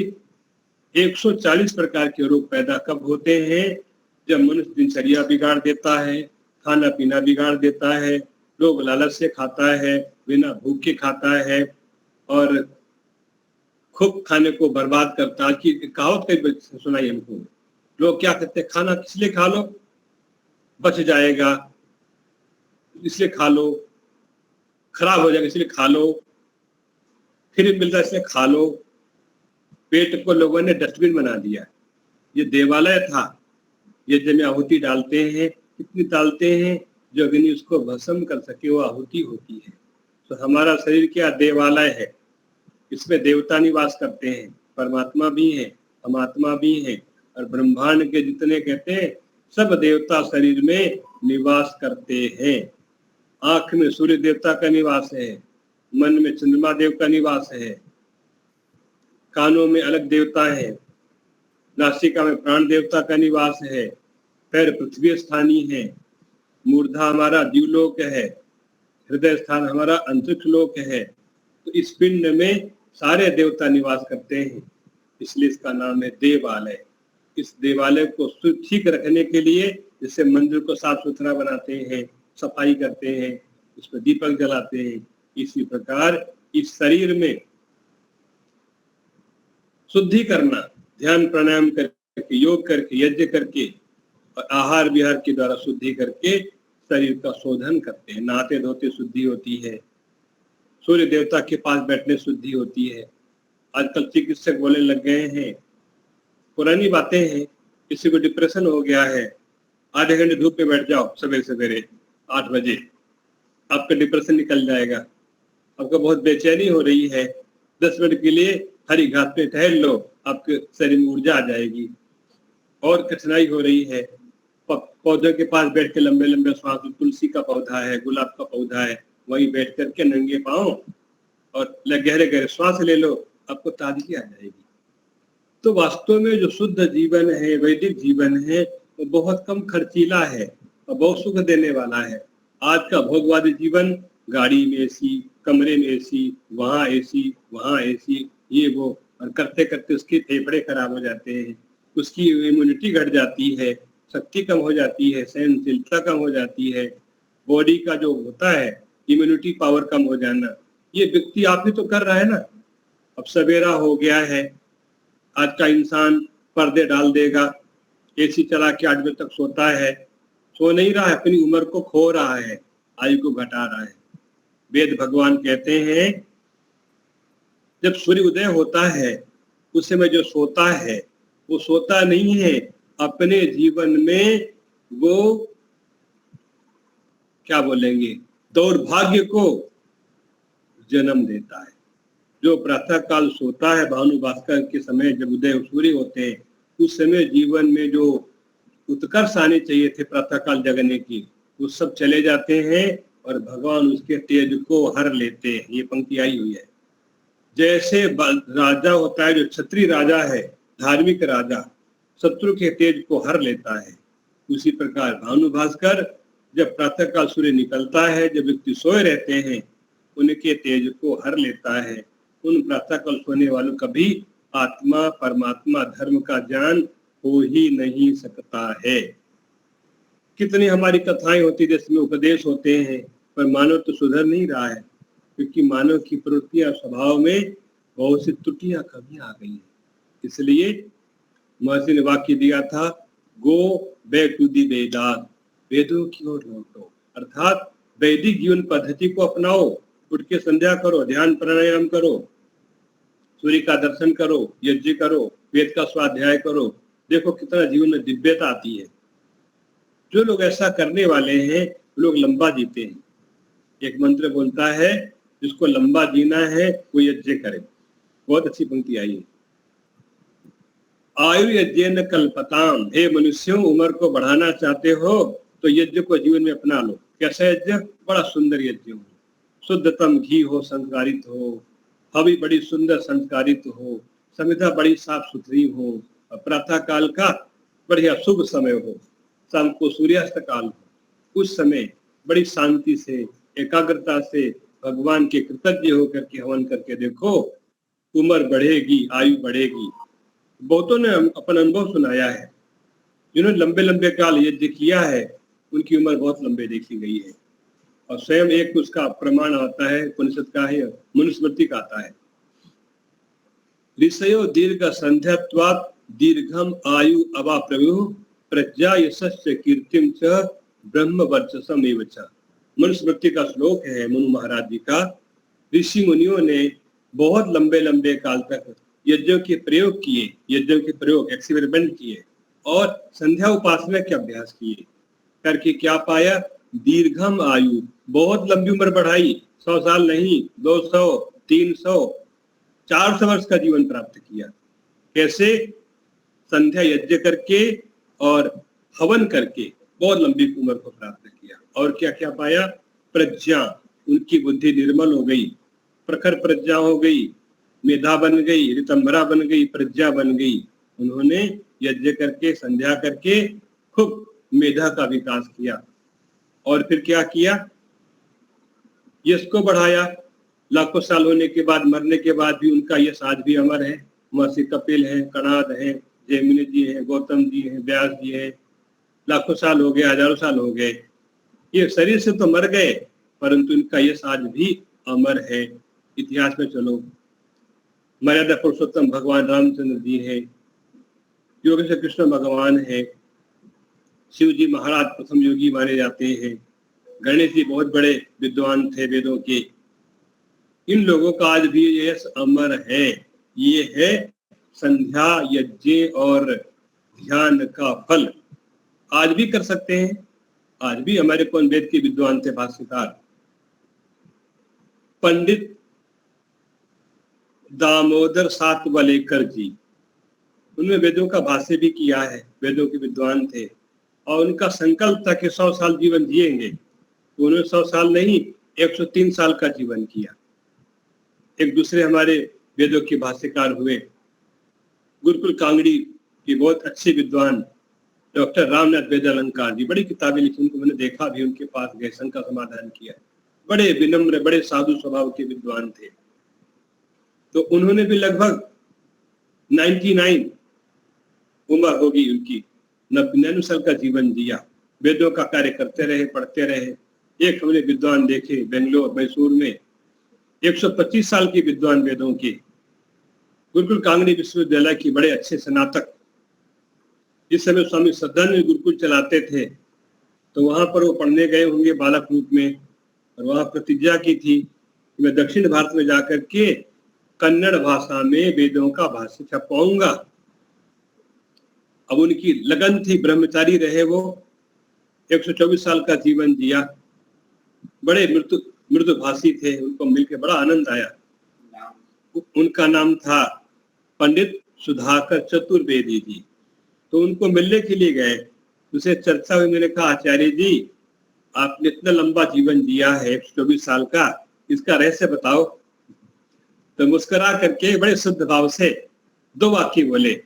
140 प्रकार के रोग पैदा कब होते हैं? जब मनुष्य दिनचर्या बिगाड़ देता है, खाना पीना बिगाड़ देता है, लोग लालच से खाता है, बिना भूखे खाता है और खूब खाने को बर्बाद करता है। कि कहावत कई सुनाई हमको, लोग क्या कहते हैं, खाना किस लिए खा लो, बच जाएगा इसलिए खा लो, खराब हो जाएगा इसलिए खा लो, फिर मिलता है इसलिए खा लो। पेट को लोगों ने डस्टबिन बना दिया। ये देवालय था, यज्ञ में आहुति डालते हैं, कितनी डालते हैं जो अग्नि उसको भस्म कर सके, वो आहुति होती है। तो हमारा शरीर क्या देवालय है, इसमें देवता निवास करते हैं, परमात्मा भी है, हम आत्मा भी है, और ब्रह्मांड के जितने कहते हैं सब देवता शरीर में निवास करते हैं। आंख में सूर्य देवता का निवास है, मन में चंद्रमा देव का निवास है, कानों में अलग देवता है, नासिका में प्राण देवता का निवास है, पैर पृथ्वी स्थानी है, मूर्धा हमारा द्युलोक है, हृदय स्थान हमारा अंतरिक्ष लोक है। तो इस पिंड में सारे देवता निवास करते हैं, इसलिए इसका नाम है देवालय। इस देवालय को ठीक रखने के लिए जैसे मंदिर को साफ सुथरा बनाते हैं, सफाई करते हैं, उसमें दीपक जलाते हैं, इसी प्रकार इस शरीर में शुद्धि करना, ध्यान प्राणायाम करके, योग करके, यज्ञ करके और आहार विहार के द्वारा शुद्धि करके शरीर का शोधन करते हैं। नहाते धोते शुद्धि होती है, सूर्य देवता के पास बैठने शुद्धि होती है। आजकल चिकित्सक बोलने लग गए हैं, पुरानी बातें हैं, किसी को डिप्रेशन हो गया है, आधे घंटे धूप में बैठ जाओ सवेरे सवेरे 8 बजे, आपका डिप्रेशन निकल जाएगा। आपको बहुत बेचैनी हो रही है, 10 मिनट के लिए हरी घास पे टहल लो, आपके शरीर में ऊर्जा आ जाएगी। और कठिनाई हो रही है, पौधों के पास बैठ के लंबे लंबे श्वास, तुलसी का पौधा है, गुलाब का पौधा है, वहीं बैठ करके नंगे पांव और गहरे गहरे श्वास ले लो, आपको ताजगी आ जाएगी। तो वास्तव में जो शुद्ध जीवन है, वैदिक जीवन है, वो बहुत कम खर्चीला है और बहुत सुख देने वाला है। आज का भोगवादी जीवन, गाड़ी में एसी, कमरे में एसी, वहाँ एसी, वहाँ एसी, ये वो, और करते करते उसके फेफड़े खराब हो जाते हैं, उसकी इम्यूनिटी घट जाती है, शक्ति कम हो जाती है, सहनशीलता कम हो जाती है, बॉडी का जो होता है इम्यूनिटी पावर कम हो जाना, ये व्यक्ति आप ही तो कर रहा है ना। अब सवेरा हो गया है, आज का इंसान पर्दे डाल देगा, एसी चला के 8 बजे तक सोता है, सो नहीं रहा है, अपनी उम्र को खो रहा है, आयु को घटा रहा है। वेद भगवान कहते हैं जब सूर्य उदय होता है उस समय जो सोता है वो सोता नहीं है, अपने जीवन में वो क्या बोलेंगे, दौर्भाग्य को जन्म देता है। जो प्रातः काल सोता है, भानु भास्कर के समय जब उदय सूर्य होते हैं, उस समय जीवन में जो उत्कर्ष आने चाहिए थे प्रातः काल जगने की, वो सब चले जाते हैं और भगवान उसके तेज को हर लेते हैं। ये पंक्ति आई हुई है। जैसे राजा होता है, जो क्षत्रिय राजा है, धार्मिक राजा, शत्रु के तेज को हर लेता है, उसी प्रकार भानु भास्कर जब प्रातः काल सूर्य निकलता है, जब व्यक्ति सोए रहते हैं, उनके तेज को हर लेता है। उन प्रातः काल सोने वालों कभी आत्मा, परमात्मा, धर्म का ज्ञान हो ही नहीं सकता है। कितनी हमारी कथाएं होती जिसमें उपदेश होते हैं, पर मानव तो सुधर नहीं रहा है, क्योंकि मानव की प्रवृत्ति और स्वभाव में बहुत सी त्रुटियां, कमियां आ गई हैं। इसलिए महर्षि ने वाक्य दिया था, go back to the Vedas, वेदों की ओर लौटो, अर्थात वैदिक जीवन पद्धति को अपनाओ। उठ के संध्या करो, ध्यान प्राणायाम करो, सूर्य का दर्शन करो, यज्ञ करो, वेद का स्वाध्याय करो। देखो कितना जीवन में दिव्यता आती है। जो लोग ऐसा करने वाले हैं लोग लंबा जीते हैं। एक मंत्र बोलता है, जिसको लंबा जीना है वो यज्ञ करे। बहुत अच्छी पंक्ति आई है। आयु यज्ञ न कल्पताम, हे मनुष्यों, उम्र को बढ़ाना चाहते हो तो यज्ञ को जीवन में अपना लो। कैसा यज्ञ? बड़ा सुंदर यज्ञ हो, शुद्धतम घी हो, संस्कारित हो, हवि बड़ी सुंदर संस्कारित हो, संविधा बड़ी साफ सुथरी हो, और प्रातः काल का बढ़िया शुभ समय हो, शाम को सूर्यास्त काल हो, उस समय बड़ी शांति से, एकाग्रता से भगवान के कृतज्ञ होकर के हवन करके देखो, उम्र बढ़ेगी, आयु बढ़ेगी। बहुतों ने अपन अनुभव सुनाया है, जिन्होंने लंबे लंबे काल यज्ञ किया है उनकी उम्र बहुत लंबे देखी गई है। और स्वयं एक उसका प्रमाण आता है, उपनिषद का है, मनुस्मृति का आता है। ऋषयो दीर्घ संध्यात्वात् दीर्घम आयु अवा प्रभु प्रज्ञा यशस्य कीर्तिम च ब्रह्म वर्चसम एव च। मनुस्मृति का श्लोक है मनु महाराज जी का। ऋषि मुनियों ने बहुत लंबे लंबे काल तक यज्ञों के प्रयोग किए, यज्ञों के प्रयोग एक्सपेरिमेंट किए और संध्या उपासना के अभ्यास किए, करके क्या पाया? दीर्घम आयु, बहुत लंबी उम्र बढ़ाई। 100 साल नहीं, 200, 300, 400 वर्ष का जीवन प्राप्त किया। कैसे? संध्या यज्ञ करके और हवन करके बहुत लंबी उम्र को प्राप्त किया। और क्या क्या पाया? प्रज्ञा, उनकी बुद्धि निर्मल हो गई, प्रखर प्रज्ञा हो गई, मेधा बन गई, ऋतंभरा बन गई, प्रज्ञा बन गई। उन्होंने यज्ञ करके, संध्या करके खूब मेधा का विकास किया। और फिर क्या किया? यश को बढ़ाया। लाखों साल होने के बाद, मरने के बाद भी उनका यश आज भी अमर है। महर्षि कपिल हैं, कणाद हैं, जैमिनी जी हैं, गौतम जी हैं, व्यास जी हैं। लाखों साल हो गए, हजारों साल हो गए, ये शरीर से तो मर गए, परंतु इनका यश आज भी अमर है। इतिहास में चलो, मर्यादा पुरुषोत्तम भगवान रामचंद्र जी हैं, योगेश्वर कृष्ण भगवान है, शिव जी महाराज प्रथम योगी माने जाते हैं, गणेश जी बहुत बड़े विद्वान थे वेदों के। इन लोगों का आज भी यश अमर है। ये है संध्या, यज्ञ और ध्यान का फल। आज भी कर सकते हैं। आज भी हमारे कौन वेद के विद्वान थे? भाष्यकार पंडित दामोदर सातवलेकर जी, उन्होंने वेदों का भाष्य भी किया है, वेदों के विद्वान थे। और उनका संकल्प था कि 100 साल जीवन जिएंगे, तो उन्होंने 100 साल नहीं 103 साल का जीवन किया। एक दूसरे हमारे वेदों के भाष्यकार हुए गुरुकुल कांगड़ी के बहुत अच्छे विद्वान डॉक्टर रामनाथ वेदालंकार जी, बड़ी किताबें लिखी, उनको मैंने देखा भी, उनके पास गए, शंका समाधान किया। बड़े विनम्र, बड़े साधु स्वभाव के विद्वान थे। तो उन्होंने भी लगभग 99 उम्र होगी उनकी, 99 साल का जीवन जिया। वेदों का कार्य करते रहे, पढ़ते रहे। एक हमने विद्वान देखे बेंगलोर, मैसूर में 125 साल के विद्वान वेदों के, गुरुकुल कांगड़ी विश्वविद्यालय की बड़े अच्छे स्नातक। इस समय स्वामी सदानंद गुरुकुल चलाते थे, तो वहां पर वो पढ़ने गए होंगे बालक रूप में, और वहां प्रतिज्ञा की थी कि मैं दक्षिण भारत में जाकर के कन्नड़ भाषा में वेदों का भाष्य छपवाऊंगा। अब उनकी लगन थी, ब्रह्मचारी रहे वो, 124 साल का जीवन जिया, बड़े मृदुभाषी थे, उनको मिलकर बड़ा आनंद आया। उनका नाम था पंडित सुधाकर चतुर्वेदी जी। तो उनको मिलने के लिए गए, उसे चर्चा हुई। मैंने कहा आचार्य जी, आपने इतना लंबा जीवन जिया है, 124 साल का, इसका रहस्य बताओ। तो मुस्कुरा करके बड़े शुद्ध भाव से 2 वाक्य बोले।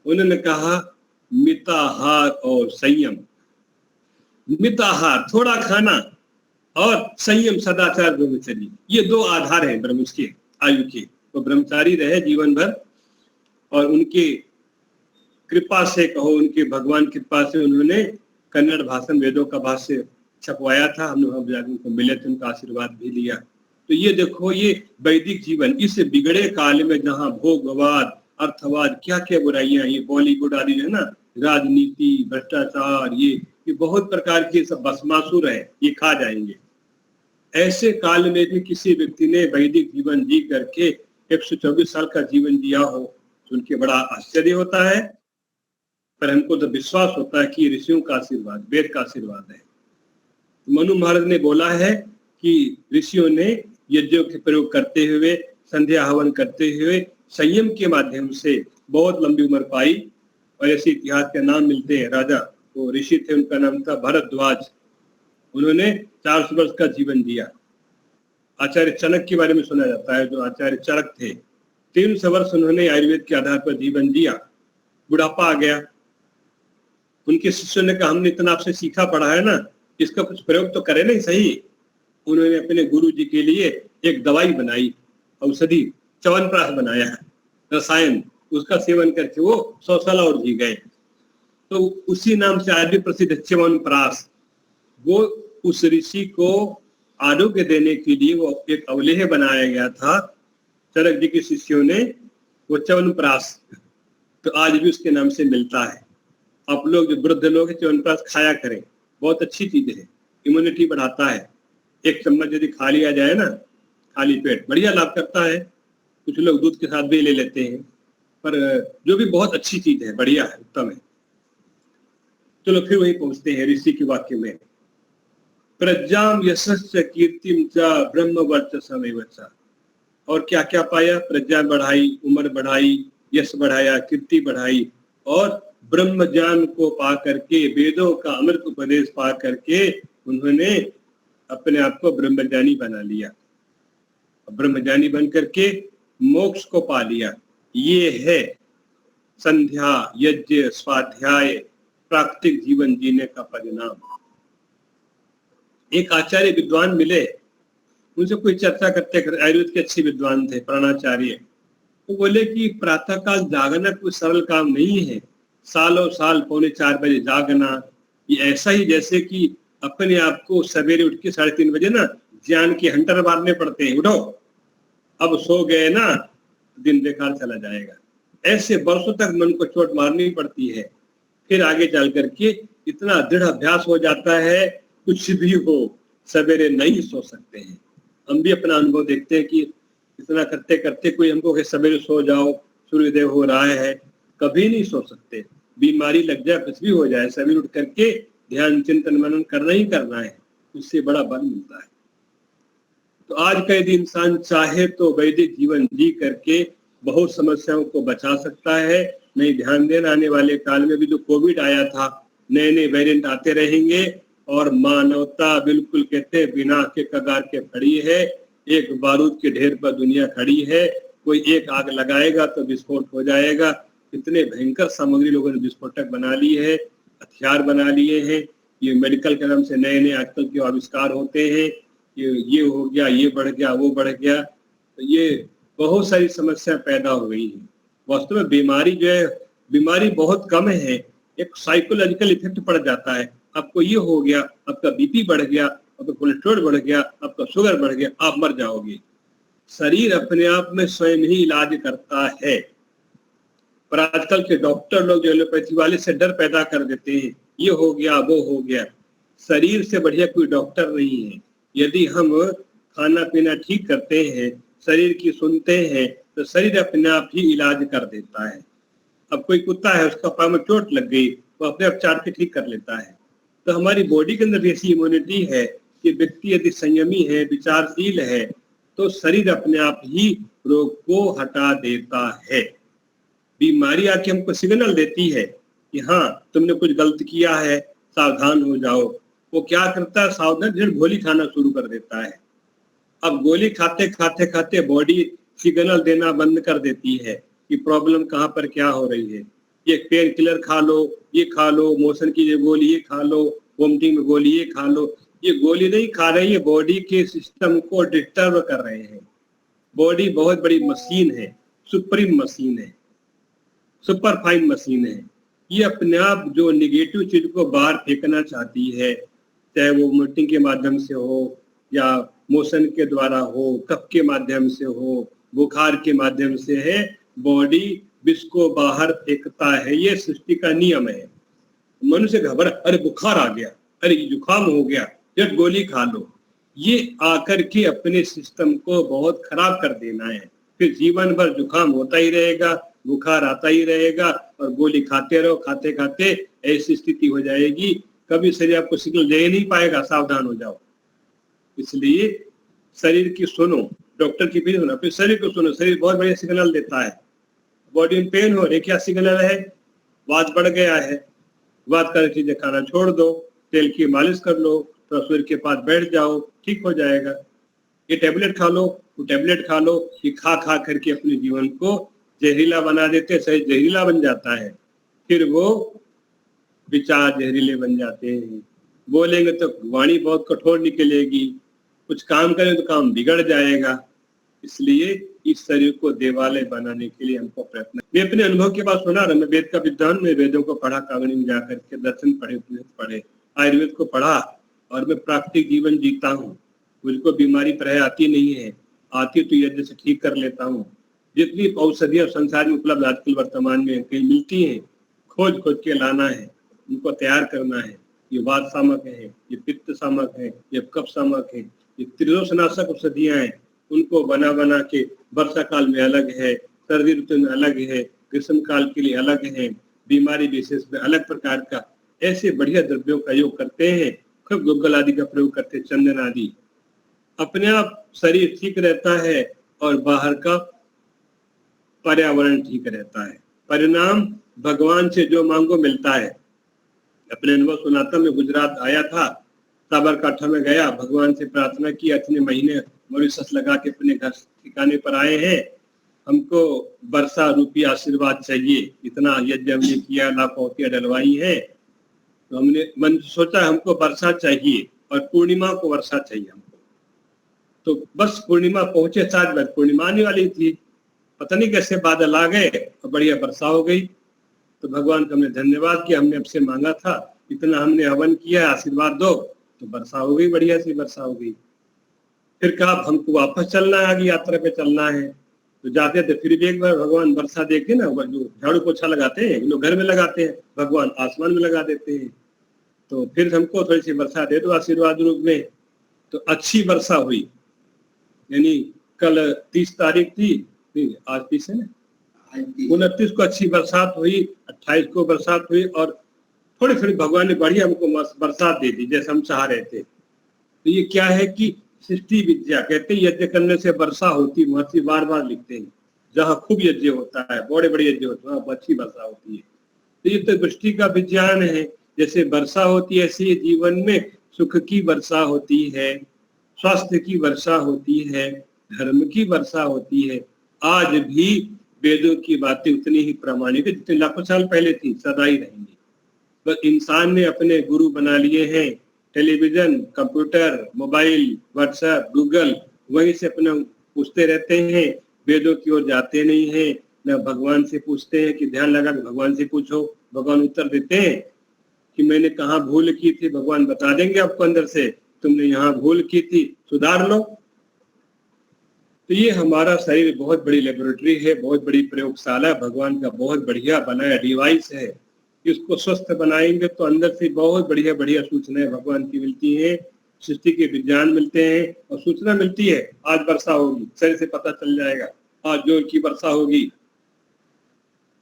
उन्होंने कहा मिताहार और संयम। मिताहार थोड़ा खाना और संयम सदाचार ब्रह्मचर्य, ये 2 आधार हैं ब्रह्मच के आयु के। तो ब्रह्मचारी रहे जीवन भर, और उनकी कृपा से कहो, उनके भगवान कृपा से उन्होंने कन्नड़ भाषा वेदों का भाष्य छपवाया था। हम लोग जाकर उनको मिले थे, उनका आशीर्वाद भी लिया। तो ये देखो, ये वैदिक जीवन इस बिगड़े काल में जहाँ भोगवाद, अर्थवाद, क्या क्या बुराइयां, ये बॉलीवुड आदि है ना, राजनीति, भ्रष्टाचार, ये बहुत प्रकार के सब भस्मासुर है, ये खा जाएंगे। ऐसे काल में भी किसी व्यक्ति ने वैदिक जीवन जी करके 124 साल का जीवन जिया हो, तो उनके बड़ा आश्चर्य होता है। पर हमको तो विश्वास होता है कि ऋषियों का आशीर्वाद, वेद का आशीर्वाद है। मनु महाराज ने बोला है कि ऋषियों ने यज्ञों के प्रयोग करते हुए, संध्या हवन करते हुए, संयम के माध्यम से बहुत लंबी उम्र पाई। और ऐसे इतिहास के नाम मिलते हैं। राजा वो ऋषि थे, उनका नाम था भरद्वाज। उन्होंने 400 वर्ष का जीवन जिया। आचार्य चरक के बारे में सुना जाता है, जो आचार्य चरक थे, 300 वर्ष उन्होंने आयुर्वेद के आधार पर जीवन जिया। बुढ़ापा आ गया, उनके शिष्यों ने कहा हमने इतना आपसे सीखा पढ़ा है ना, इसका कुछ प्रयोग तो करे नहीं सही। उन्होंने अपने गुरु जी के लिए एक दवाई बनाई, औषधि, च्यवनप्राश बनाया है, रसायन, उसका सेवन करके वो 100 साल और जी गए। तो उसी नाम से आज भी प्रसिद्ध च्यवनप्राश। वो उस ऋषि को आरोग्य देने के लिए वो एक अवलेह बनाया गया था, चरक जी के शिष्यों ने, वो च्यवनप्राश। तो आज भी उसके नाम से मिलता है। आप लोग जो वृद्ध लोग हैं, च्यवनप्राश खाया करें, बहुत अच्छी चीज है, इम्यूनिटी बढ़ाता है। 1 चम्मच यदि खा लिया जाए ना, खाली पेट, बढ़िया लाभ करता है। कुछ लोग दूध के साथ भी ले लेते हैं, पर जो भी बहुत अच्छी चीज है, बढ़िया है, उत्तम है। चलो फिर वही पहुंचते हैं ऋषि के वाक्य में। प्रज्ञाम यशस्च कीर्तिम च ब्रह्म वर्चसमेव च। और क्या क्या पाया? प्रज्ञा बढ़ाई, उम्र बढ़ाई, यश बढ़ाया, कीर्ति बढ़ाई, और ब्रह्म ज्ञान को पा करके, वेदों का अमृत उपदेश पा करके उन्होंने अपने आप को ब्रह्मज्ञानी बना लिया। ब्रह्मज्ञानी बन करके मोक्ष को पा लिया। ये है संध्या, यज्ञ, स्वाध्याय, प्राकृतिक जीवन जीने का परिणाम। एक आचार्य विद्वान मिले, उनसे कोई चर्चा करते, आयुर्वेद के अच्छे विद्वान थे, प्राणाचार्य। तो बोले कि प्रातःकाल जागना कोई सरल काम नहीं है। सालों साल 3:45 बजे जागना, ये ऐसा ही जैसे कि अपने आप को सवेरे उठ के 3:30 बजे ना ज्ञान के हंटर मारने पड़ते हैं। उठो, अब सो गए ना, दिन बेकार चला जाएगा। ऐसे वर्षों तक मन को चोट मारनी पड़ती है, फिर आगे चल करके इतना दृढ़ अभ्यास हो जाता है, कुछ भी हो सवेरे नहीं सो सकते हैं। हम भी अपना अनुभव देखते हैं कि इतना करते करते कोई हमको सवेरे सो जाओ, सूर्योदय हो रहा है, कभी नहीं सो सकते। बीमारी लग जाए, कुछ भी हो जाए, सवेरे उठ करके ध्यान, चिंतन, मनन करना ही करना है, उससे बड़ा बल मिलता है। तो आज का यदि इंसान चाहे तो वैदिक जीवन जी करके बहुत समस्याओं को बचा सकता है। नहीं ध्यान देना, आने वाले काल में भी जो कोविड आया था, नए नए वेरिएंट आते रहेंगे और मानवता बिल्कुल कहते हैं विनाश के कगार के खड़ी है। एक बारूद के ढेर पर दुनिया खड़ी है, कोई एक आग लगाएगा तो विस्फोट हो जाएगा। इतने भयंकर सामग्री लोगों ने विस्फोटक बना ली है, हथियार बना लिए हैं। ये मेडिकल के नाम से नए नए आजकल के आविष्कार होते हैं, ये हो गया, ये बढ़ गया, वो बढ़ गया, तो ये बहुत सारी समस्या पैदा हो गई है। वास्तव में बीमारी जो है, बीमारी बहुत कम है, एक साइकोलॉजिकल इफेक्ट पड़ जाता है। आपको ये हो गया, आपका बीपी बढ़ गया, आपका कोलेस्ट्रॉल बढ़ गया, आपका शुगर बढ़ गया, आप मर जाओगे। शरीर अपने आप में स्वयं ही इलाज करता है। पर आजकल के डॉक्टर लोग जो एलोपैथी वाले से डर पैदा कर देते हैं, ये हो गया, वो हो गया। शरीर से बढ़िया कोई डॉक्टर नहीं है। यदि हम खाना पीना ठीक करते हैं, शरीर की सुनते हैं तो शरीर अपने आप ही इलाज कर देता है। अब कोई कुत्ता है, उसका पाँव में चोट लग गई, वो अपने आप चाट के ठीक कर लेता है। तो हमारी बॉडी के अंदर ऐसी इम्यूनिटी है कि व्यक्ति यदि संयमी है, विचारशील है, तो शरीर अपने आप ही रोग को हटा देता है। बीमारी आके हमको सिग्नल देती है कि हाँ तुमने कुछ गलत किया है, सावधान हो जाओ। वो क्या करता है, सावधान फिर गोली खाना शुरू कर देता है। अब गोली खाते खाते खाते बॉडी सिग्नल देना बंद कर देती है कि प्रॉब्लम कहाँ पर क्या हो रही है। ये पेन किलर खा लो, ये खा लो, मोशन की ये गोली ये खा लो, वोमिटिंग में गोली ये खा लो। ये गोली नहीं खा रही है, बॉडी के सिस्टम को डिस्टर्ब कर रहे हैं। बॉडी बहुत बड़ी मशीन है, सुप्रीम मशीन है, सुपर फाइन मशीन है। ये अपने आप जो निगेटिव चीज को बाहर फेंकना चाहती है, चाहे वो वोमिटिंग के माध्यम से हो या मोशन के द्वारा हो, कफ के माध्यम से हो, बुखार के माध्यम से है, बॉडी विष को बाहर फेंकता है। ये सृष्टि का नियम है। मनुष्य घबरा, अरे बुखार आ गया, अरे जुकाम हो गया, जब गोली खा लो। ये आकर के अपने सिस्टम को बहुत खराब कर देना है। फिर जीवन भर जुकाम होता ही रहेगा, बुखार आता ही रहेगा और गोली खाते रहो, खाते खाते ऐसी स्थिति हो जाएगी, कभी शरीर आपको सिग्नल दे नहीं पाएगा, सावधान हो जाओ। इसलिए शरीर की सुनो, डॉक्टर की भी सुनो, फिर शरीर को सुनो। शरीर बहुत बढ़िया सिग्नल देता है। बॉडी में पेन हो रही, क्या सिग्नल है, वात बढ़ गया है, वात कर चीजें खाना छोड़ दो, तेल की मालिश कर लो, तो सूर्य के पास बैठ जाओ, ठीक हो जाएगा। ये टैबलेट खा लो, वो टैबलेट खा लो, ये खा खा करके अपने जीवन को जहरीला बना देते, शरीर जहरीला बन जाता है। फिर वो विचार जहरीले बन जाते हैं। बोलेंगे तो वाणी बहुत कठोर निकलेगी, कुछ काम करें तो काम बिगड़ जाएगा। इसलिए इस शरीर को देवालय बनाने के लिए हमको प्रयत्न। मैं अपने अनुभव के बाद सुना रहा, मैं वेद का विद्वान, मैं वेदों को पढ़ा, कांगड़ी में जाकर के दर्शन पढ़े, उपनिषद पढ़े, आयुर्वेद को पढ़ा और मैं प्राकृतिक जीवन जीता हूँ। मुझको बीमारी प्राय आती नहीं है, आती तो यज्ञ से ठीक कर लेता हूँ। जितनी औषधियां संसार में उपलब्ध आजकल वर्तमान में कहीं मिलती हैं, खोज खोज के लाना है, उनको तैयार करना है। ये वात शामक है, ये पित्त शामक है, ये कफ शामक है, ये त्रिदोषनाशक औषधियां हैं, उनको बना बना के वर्षा काल में अलग है, सर्दी ऋतु में अलग है, ग्रीष्म काल के लिए अलग है, बीमारी विशेष में अलग प्रकार का ऐसे बढ़िया द्रव्यों का योग करते हैं। खूब गुग्गल आदि का प्रयोग करते, चंदन आदि। अपने आप शरीर ठीक रहता है और बाहर का पर्यावरण ठीक रहता है। परिणाम भगवान से जो मांगो मिलता है। अपने अनुभव सुनाता, मैं गुजरात आया था, साबरकाठा में गया, भगवान से प्रार्थना की, इतने महीने मॉरिशस लगा के अपने घर ठिकाने पर आए हैं, हमको वर्षा रूपी आशीर्वाद चाहिए। इतना यज्ञ हमने किया, लाखों डलवाई है, तो हमने मन सोचा हमको वर्षा चाहिए और पूर्णिमा को वर्षा चाहिए हमको। तो बस पूर्णिमा पहुंचे, 7 बजे पूर्णिमा आने वाली थी, पता नहीं कैसे बादल आ गए और बढ़िया वर्षा हो गई। तो भगवान का हमने धन्यवाद किया, हमने आपसे मांगा था, इतना हमने हवन किया, आशीर्वाद दो, तो वर्षा हो गई, बढ़िया सी वर्षा हो गई। फिर कहा हमको वापस चलना है, आगे यात्रा पे चलना है। तो जाते थे, फिर भी एक बार भगवान वर्षा देखे ना, जो झाड़ू पोछा लगाते हैं लोग घर में लगाते हैं, भगवान आसमान में लगा देते हैं। तो फिर हमको थोड़ी सी वर्षा दे दो आशीर्वाद रूप में। तो अच्छी वर्षा हुई, यानी कल 30 तारीख थी, आज 30 है ना, 29 को अच्छी बरसात हुई, 28 को बरसात हुई और थोड़ी थोड़ी भगवान ने बढ़िया हमको बरसात दे दी जैसे हम चाह रहे थे। तो ये क्या है कि सृष्टि विद्या, कहते हैं यज्ञ करने से वर्षा होती, महर्षि बार बार लिखते हैं। जहाँ खूब यज्ञ होता है, बड़े बड़े यज्ञ होते हैं, वहाँ अच्छी वर्षा होती है। तो ये तो दृष्टि का विज्ञान है। जैसे वर्षा होती है, ऐसे जीवन में सुख की वर्षा होती है, स्वास्थ्य की वर्षा होती है, धर्म की वर्षा होती है। आज भी वेदों की बातें उतनी ही प्रामाणिक है जितने लाखों साल पहले थी, सदा ही रहेंगी। बस इंसान ने अपने गुरु बना लिए हैं, television, computer, mobile, WhatsApp, Google, वहीं से अपना पूछते रहते हैं, वेदों की ओर जाते नहीं हैं, न भगवान से पूछते हैं कि ध्यान लगा के भगवान से पूछो। भगवान उत्तर देते हैं कि मैंने कहाँ भूल की थी, भगवान बता देंगे आपको अंदर से, तुमने यहाँ भूल की थी, सुधार लो। तो ये हमारा शरीर बहुत बड़ी लेबोरेटरी है, बहुत बड़ी प्रयोगशाला, भगवान का बहुत बढ़िया बनाया डिवाइस है। इसको स्वस्थ बनाएंगे तो अंदर से बहुत बढ़िया बढ़िया सूचनाएं भगवान की मिलती हैं। सृष्टि के विज्ञान मिलते हैं और सूचना मिलती है। आज वर्षा होगी, शरीर से पता चल जाएगा, आज जोर की वर्षा होगी,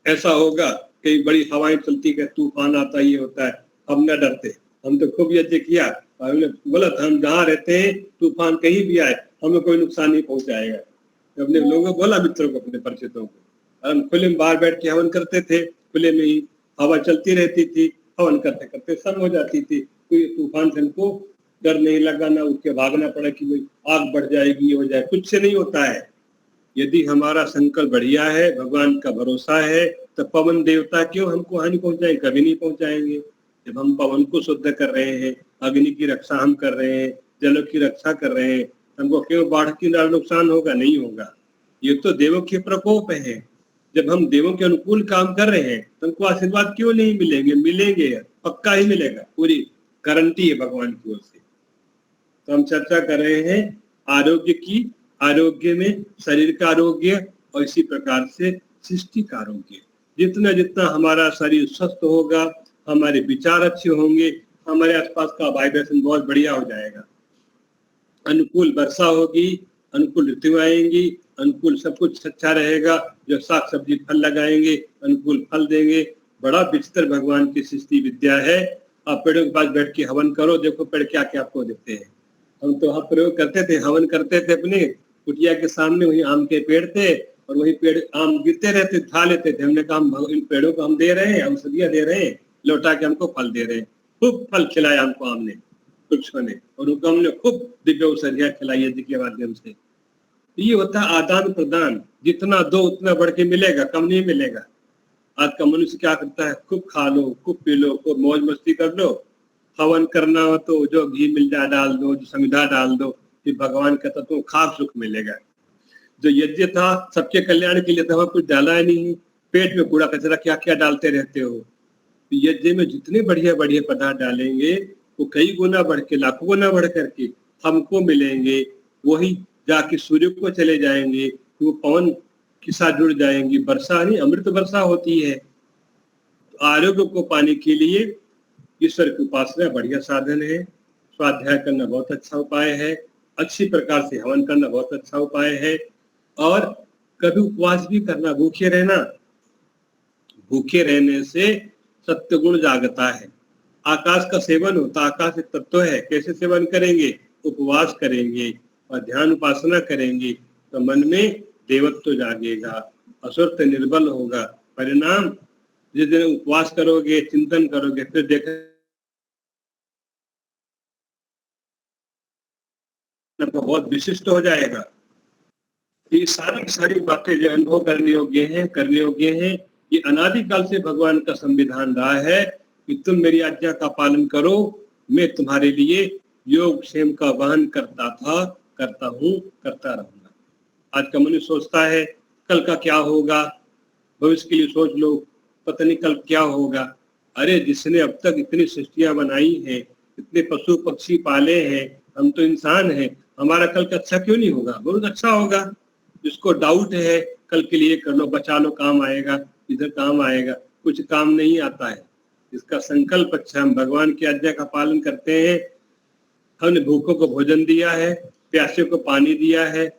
ऐसा होगा, कई बड़ी हवाएं चलती है, तूफान आता, ये होता है। हम न डरते, हम तो खूब यज्ञ किया और हमने बोला था हम जहाँ रहते हैं तूफान कहीं भी आए हमें कोई नुकसान नहीं पहुंचाएगा। अपने लोगों को बोला, मित्रों को, अपने परिचितों को, हम खुले में बाहर बैठ के हवन करते थे, खुले में ही हवा चलती रहती थी, हवन करते करते सब हो जाती थी। कोई तूफान से हमको डर नहीं लगा, ना उठ के भागना पड़ा कि भाई आग बढ़ जाएगी, ये हो जाए, कुछ से नहीं होता है। यदि हमारा संकल्प बढ़िया है, भगवान का भरोसा है, तो पवन देवता क्यों हमको हानि पहुंचाएंगे? कभी नहीं पहुंचाएंगे। जब हम पवन को शुद्ध कर रहे हैं, अग्नि की रक्षा हम कर रहे हैं, जल की रक्षा कर रहे हैं, हमको क्यों बाढ़ की नुकसान होगा? नहीं होगा। ये तो देवों के प्रकोप है। जब हम देवों के अनुकूल काम कर रहे हैं तो हमको आशीर्वाद क्यों नहीं मिलेंगे? मिलेंगे, पक्का ही मिलेगा, पूरी गारंटी है भगवान की ओर से। तो हम चर्चा कर रहे हैं आरोग्य की, आरोग्य में शरीर का आरोग्य और इसी प्रकार से सृष्टि का आरोग्य। जितना जितना हमारा शरीर स्वस्थ होगा, हमारे विचार अच्छे होंगे, हमारे आसपास का वाइब्रेशन बहुत बढ़िया हो जाएगा। अनुकूल वर्षा होगी, अनुकूल ऋतु आएंगी, अनुकूल सब कुछ अच्छा रहेगा। जो साग सब्जी फल लगाएंगे अनुकूल फल देंगे। बड़ा विचित्र भगवान की सृष्टि विद्या है। आप पेड़ों के पास बैठ के हवन करो, देखो पेड़ क्या क्या आपको देते हैं। हम तो वहाँ प्रयोग करते थे, हवन करते थे अपने कुटिया के सामने, वही आम के पेड़ थे और वही पेड़ आम गिरते रहते, खा लेते थे। हमने कहा इन पेड़ों को हम दे रहे हैं, औषधियाँ दे रहे हैं, लौटा के हमको फल दे रहे हैं। खूब फल खिलाया हमको आमने, वृक्षों ने, और उनको हमने खूब दिव्य औषधियाँ खिलाई यज्ञ के माध्यम से। ये होता है आदान प्रदान। जितना दो उतना बढ़ के मिलेगा, कम नहीं मिलेगा। आज का मनुष्य क्या करता है? खूब खा लो, खूब पी लो, खूब मौज मस्ती कर लो। हवन करना हो तो जो घी मिल जाए डाल दो, जो समिधा डाल दो, फिर भगवान कहता तो खाक सुख मिलेगा। जो यज्ञ था सबके कल्याण के लिए था, वहां कुछ डाला ही नहीं। पेट में कूड़ा कचरा क्या क्या डालते रहते हो। यज्ञ में जितने बढ़िया बढ़िया पदार्थ डालेंगे वो कई गुना बढ़ के, लाखों गुना बढ़ करके हमको मिलेंगे। वही जाके सूर्य को चले जाएंगे, वो पवन के साथ जुड़ जाएंगी। वर्षा नहीं, अमृत वर्षा होती है। तो आरोग्य को पाने के लिए ईश्वर की उपासना बढ़िया साधन है। स्वाध्याय करना बहुत अच्छा उपाय है। अच्छी प्रकार से हवन करना बहुत अच्छा उपाय है। और कभी उपवास भी करना, भूखे रहना। भूखे रहने से सत्य गुण जागता है। आकाश का सेवन होता, आकाश एक तत्व है। कैसे सेवन करेंगे? उपवास करेंगे और ध्यान उपासना करेंगे तो मन में देवत्व जागेगा, असुरत्व निर्बल होगा। परिणाम जिस दिन उपवास करोगे, चिंतन करोगे, फिर देखना बहुत विशिष्ट हो जाएगा। ये सारी बातें जो अनुभव करने योग्य हैं। ये अनादिकाल से भगवान का संविधान रहा है कि तुम मेरी आज्ञा का पालन करो, मैं तुम्हारे लिए योग क्षेम का वहन करता था, करता हूँ, करता रहूंगा। आज का मनुष्य सोचता है कल का क्या होगा, भविष्य के लिए सोच लो, पता नहीं कल क्या होगा। अरे जिसने अब तक इतनी सृष्टियां बनाई हैं, इतने पशु पक्षी पाले हैं, हम तो इंसान हैं, हमारा कल का अच्छा क्यों नहीं होगा? बहुत अच्छा होगा। जिसको डाउट है कल के लिए कर लो, बचा लो, काम आएगा, इधर काम आएगा। कुछ काम नहीं आता है। इसका संकल्प अच्छा, हम भगवान की आज्ञा का पालन करते हैं। हमने भूखों को भोजन दिया है, प्यासे को पानी दिया है,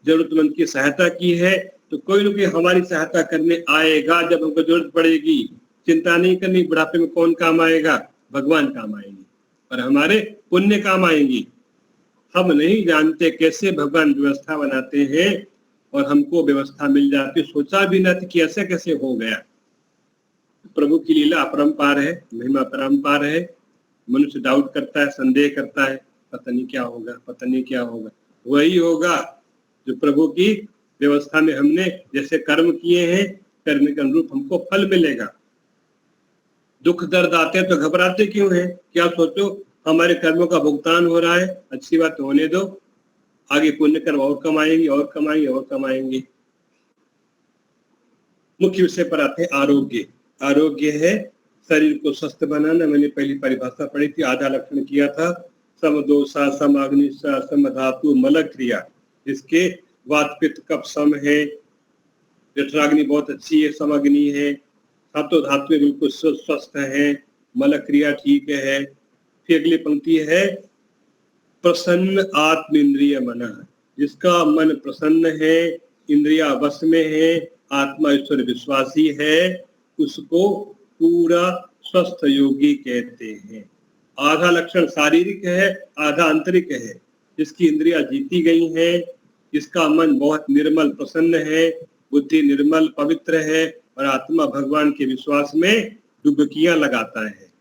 जरूरतमंद की सहायता की है, तो कोई ना कोई हमारी सहायता करने आएगा जब हमको जरूरत पड़ेगी। चिंता नहीं करनी, बुढ़ापे में कौन काम आएगा? भगवान काम आएंगे और हमारे पुण्य काम आएंगी। हम नहीं जानते कैसे भगवान व्यवस्था बनाते हैं और हमको व्यवस्था मिल जाती। सोचा भी ना था कि ऐसे कैसे हो गया। प्रभु की लीला अपरंपार है, महिमा अपरंपार है। मनुष्य डाउट करता है, संदेह करता है, पता नहीं क्या होगा, पता नहीं क्या होगा। वही होगा जो प्रभु की व्यवस्था में हमने जैसे कर्म किए हैं, कर्म के अनुरूप हमको फल मिलेगा। दुख दर्द आते हैं तो घबराते क्यों हैं? क्या सोचो हमारे कर्मों का भुगतान हो रहा है, अच्छी बात होने दो, आगे पुण्य कर्म और कमाएंगे और कमाएंगे और कमाएंगे। मुख्य विषय पर आते हैं आरोग्य। आरोग्य है शरीर को स्वस्थ बनाना। मैंने पहली परिभाषा पढ़ी थी, आधा लक्षण किया था। सम दोषा, सम अग्निशा, सम धातु मल क्रिया। इसके वात पित्त कफ सम है, जठराग्नि बहुत अच्छी है, सम अग्नि है, सातों धातु बिल्कुल स्वस्थ है, मल क्रिया ठीक है। फिर अगली पंक्ति है प्रसन्न आत्म इंद्रिय मन, जिसका मन प्रसन्न है, इंद्रिया वश में है, आत्मा ईश्वर विश्वासी है, उसको पूरा स्वस्थ योगी कहते हैं। आधा लक्षण शारीरिक है, आधा आंतरिक है। जिसकी इंद्रियां जीती गई हैं, जिसका मन बहुत निर्मल प्रसन्न है, बुद्धि निर्मल पवित्र है और आत्मा भगवान के विश्वास में डुबकियां लगाता है,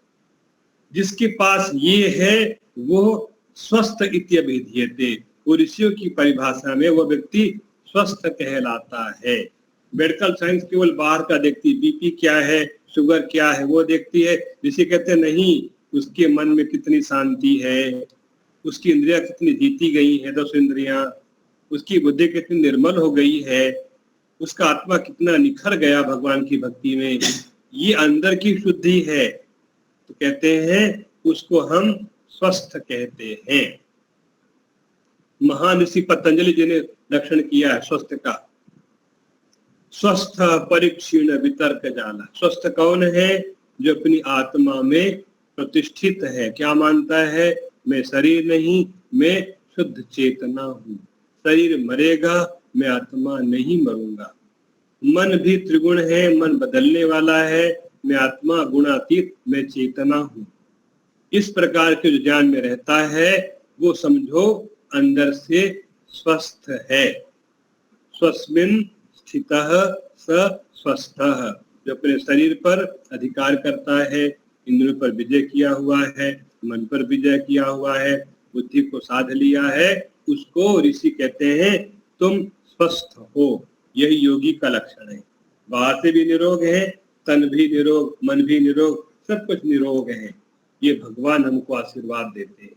जिसके पास ये है वो स्वस्थ इत्यभिधीयते। वो ऋषियों की परिभाषा में वो व्यक्ति स्वस्थ कहलाता है। मेडिकल साइंस केवल बाहर का देखती, बीपी क्या है, शुगर क्या है, वो देखती है। ऋषि कहते नहीं, उसके मन में कितनी शांति है, उसकी इंद्रियां कितनी जीती गई है, 10 इंद्रियां, उसकी बुद्धि कितनी निर्मल हो गई है, उसका आत्मा कितना निखर गया भगवान की भक्ति में, ये अंदर की शुद्धि है। तो कहते हैं उसको हम स्वस्थ कहते हैं। महान ऋषि पतंजलि जी ने लक्षण किया है स्वस्थ का। स्वस्थ परिक्षीण वितर्क जाला। स्वस्थ कौन है? जो अपनी आत्मा में प्रतिष्ठित है। क्या मानता है? मैं शरीर नहीं, मैं शुद्ध चेतना हूँ। शरीर मरेगा, मैं आत्मा नहीं मरूंगा। मन भी त्रिगुण है, मन बदलने वाला है, मैं आत्मा गुणातीत, मैं चेतना हूँ। इस प्रकार के जो ज्ञान में रहता है वो समझो अंदर से स्वस्थ है। स्वस्मिन् स्थितः स स्वस्थः। जो अपने शरीर पर अधिकार करता है, इंद्रियों पर विजय किया हुआ है, मन पर विजय किया हुआ है, बुद्धि को साध लिया है, उसको ऋषि कहते हैं तुम स्वस्थ हो। यही योगी का लक्षण है। बाहर से भी निरोग है, तन भी निरोग, मन भी निरोग, सब कुछ निरोग है। ये भगवान हमको आशीर्वाद देते हैं।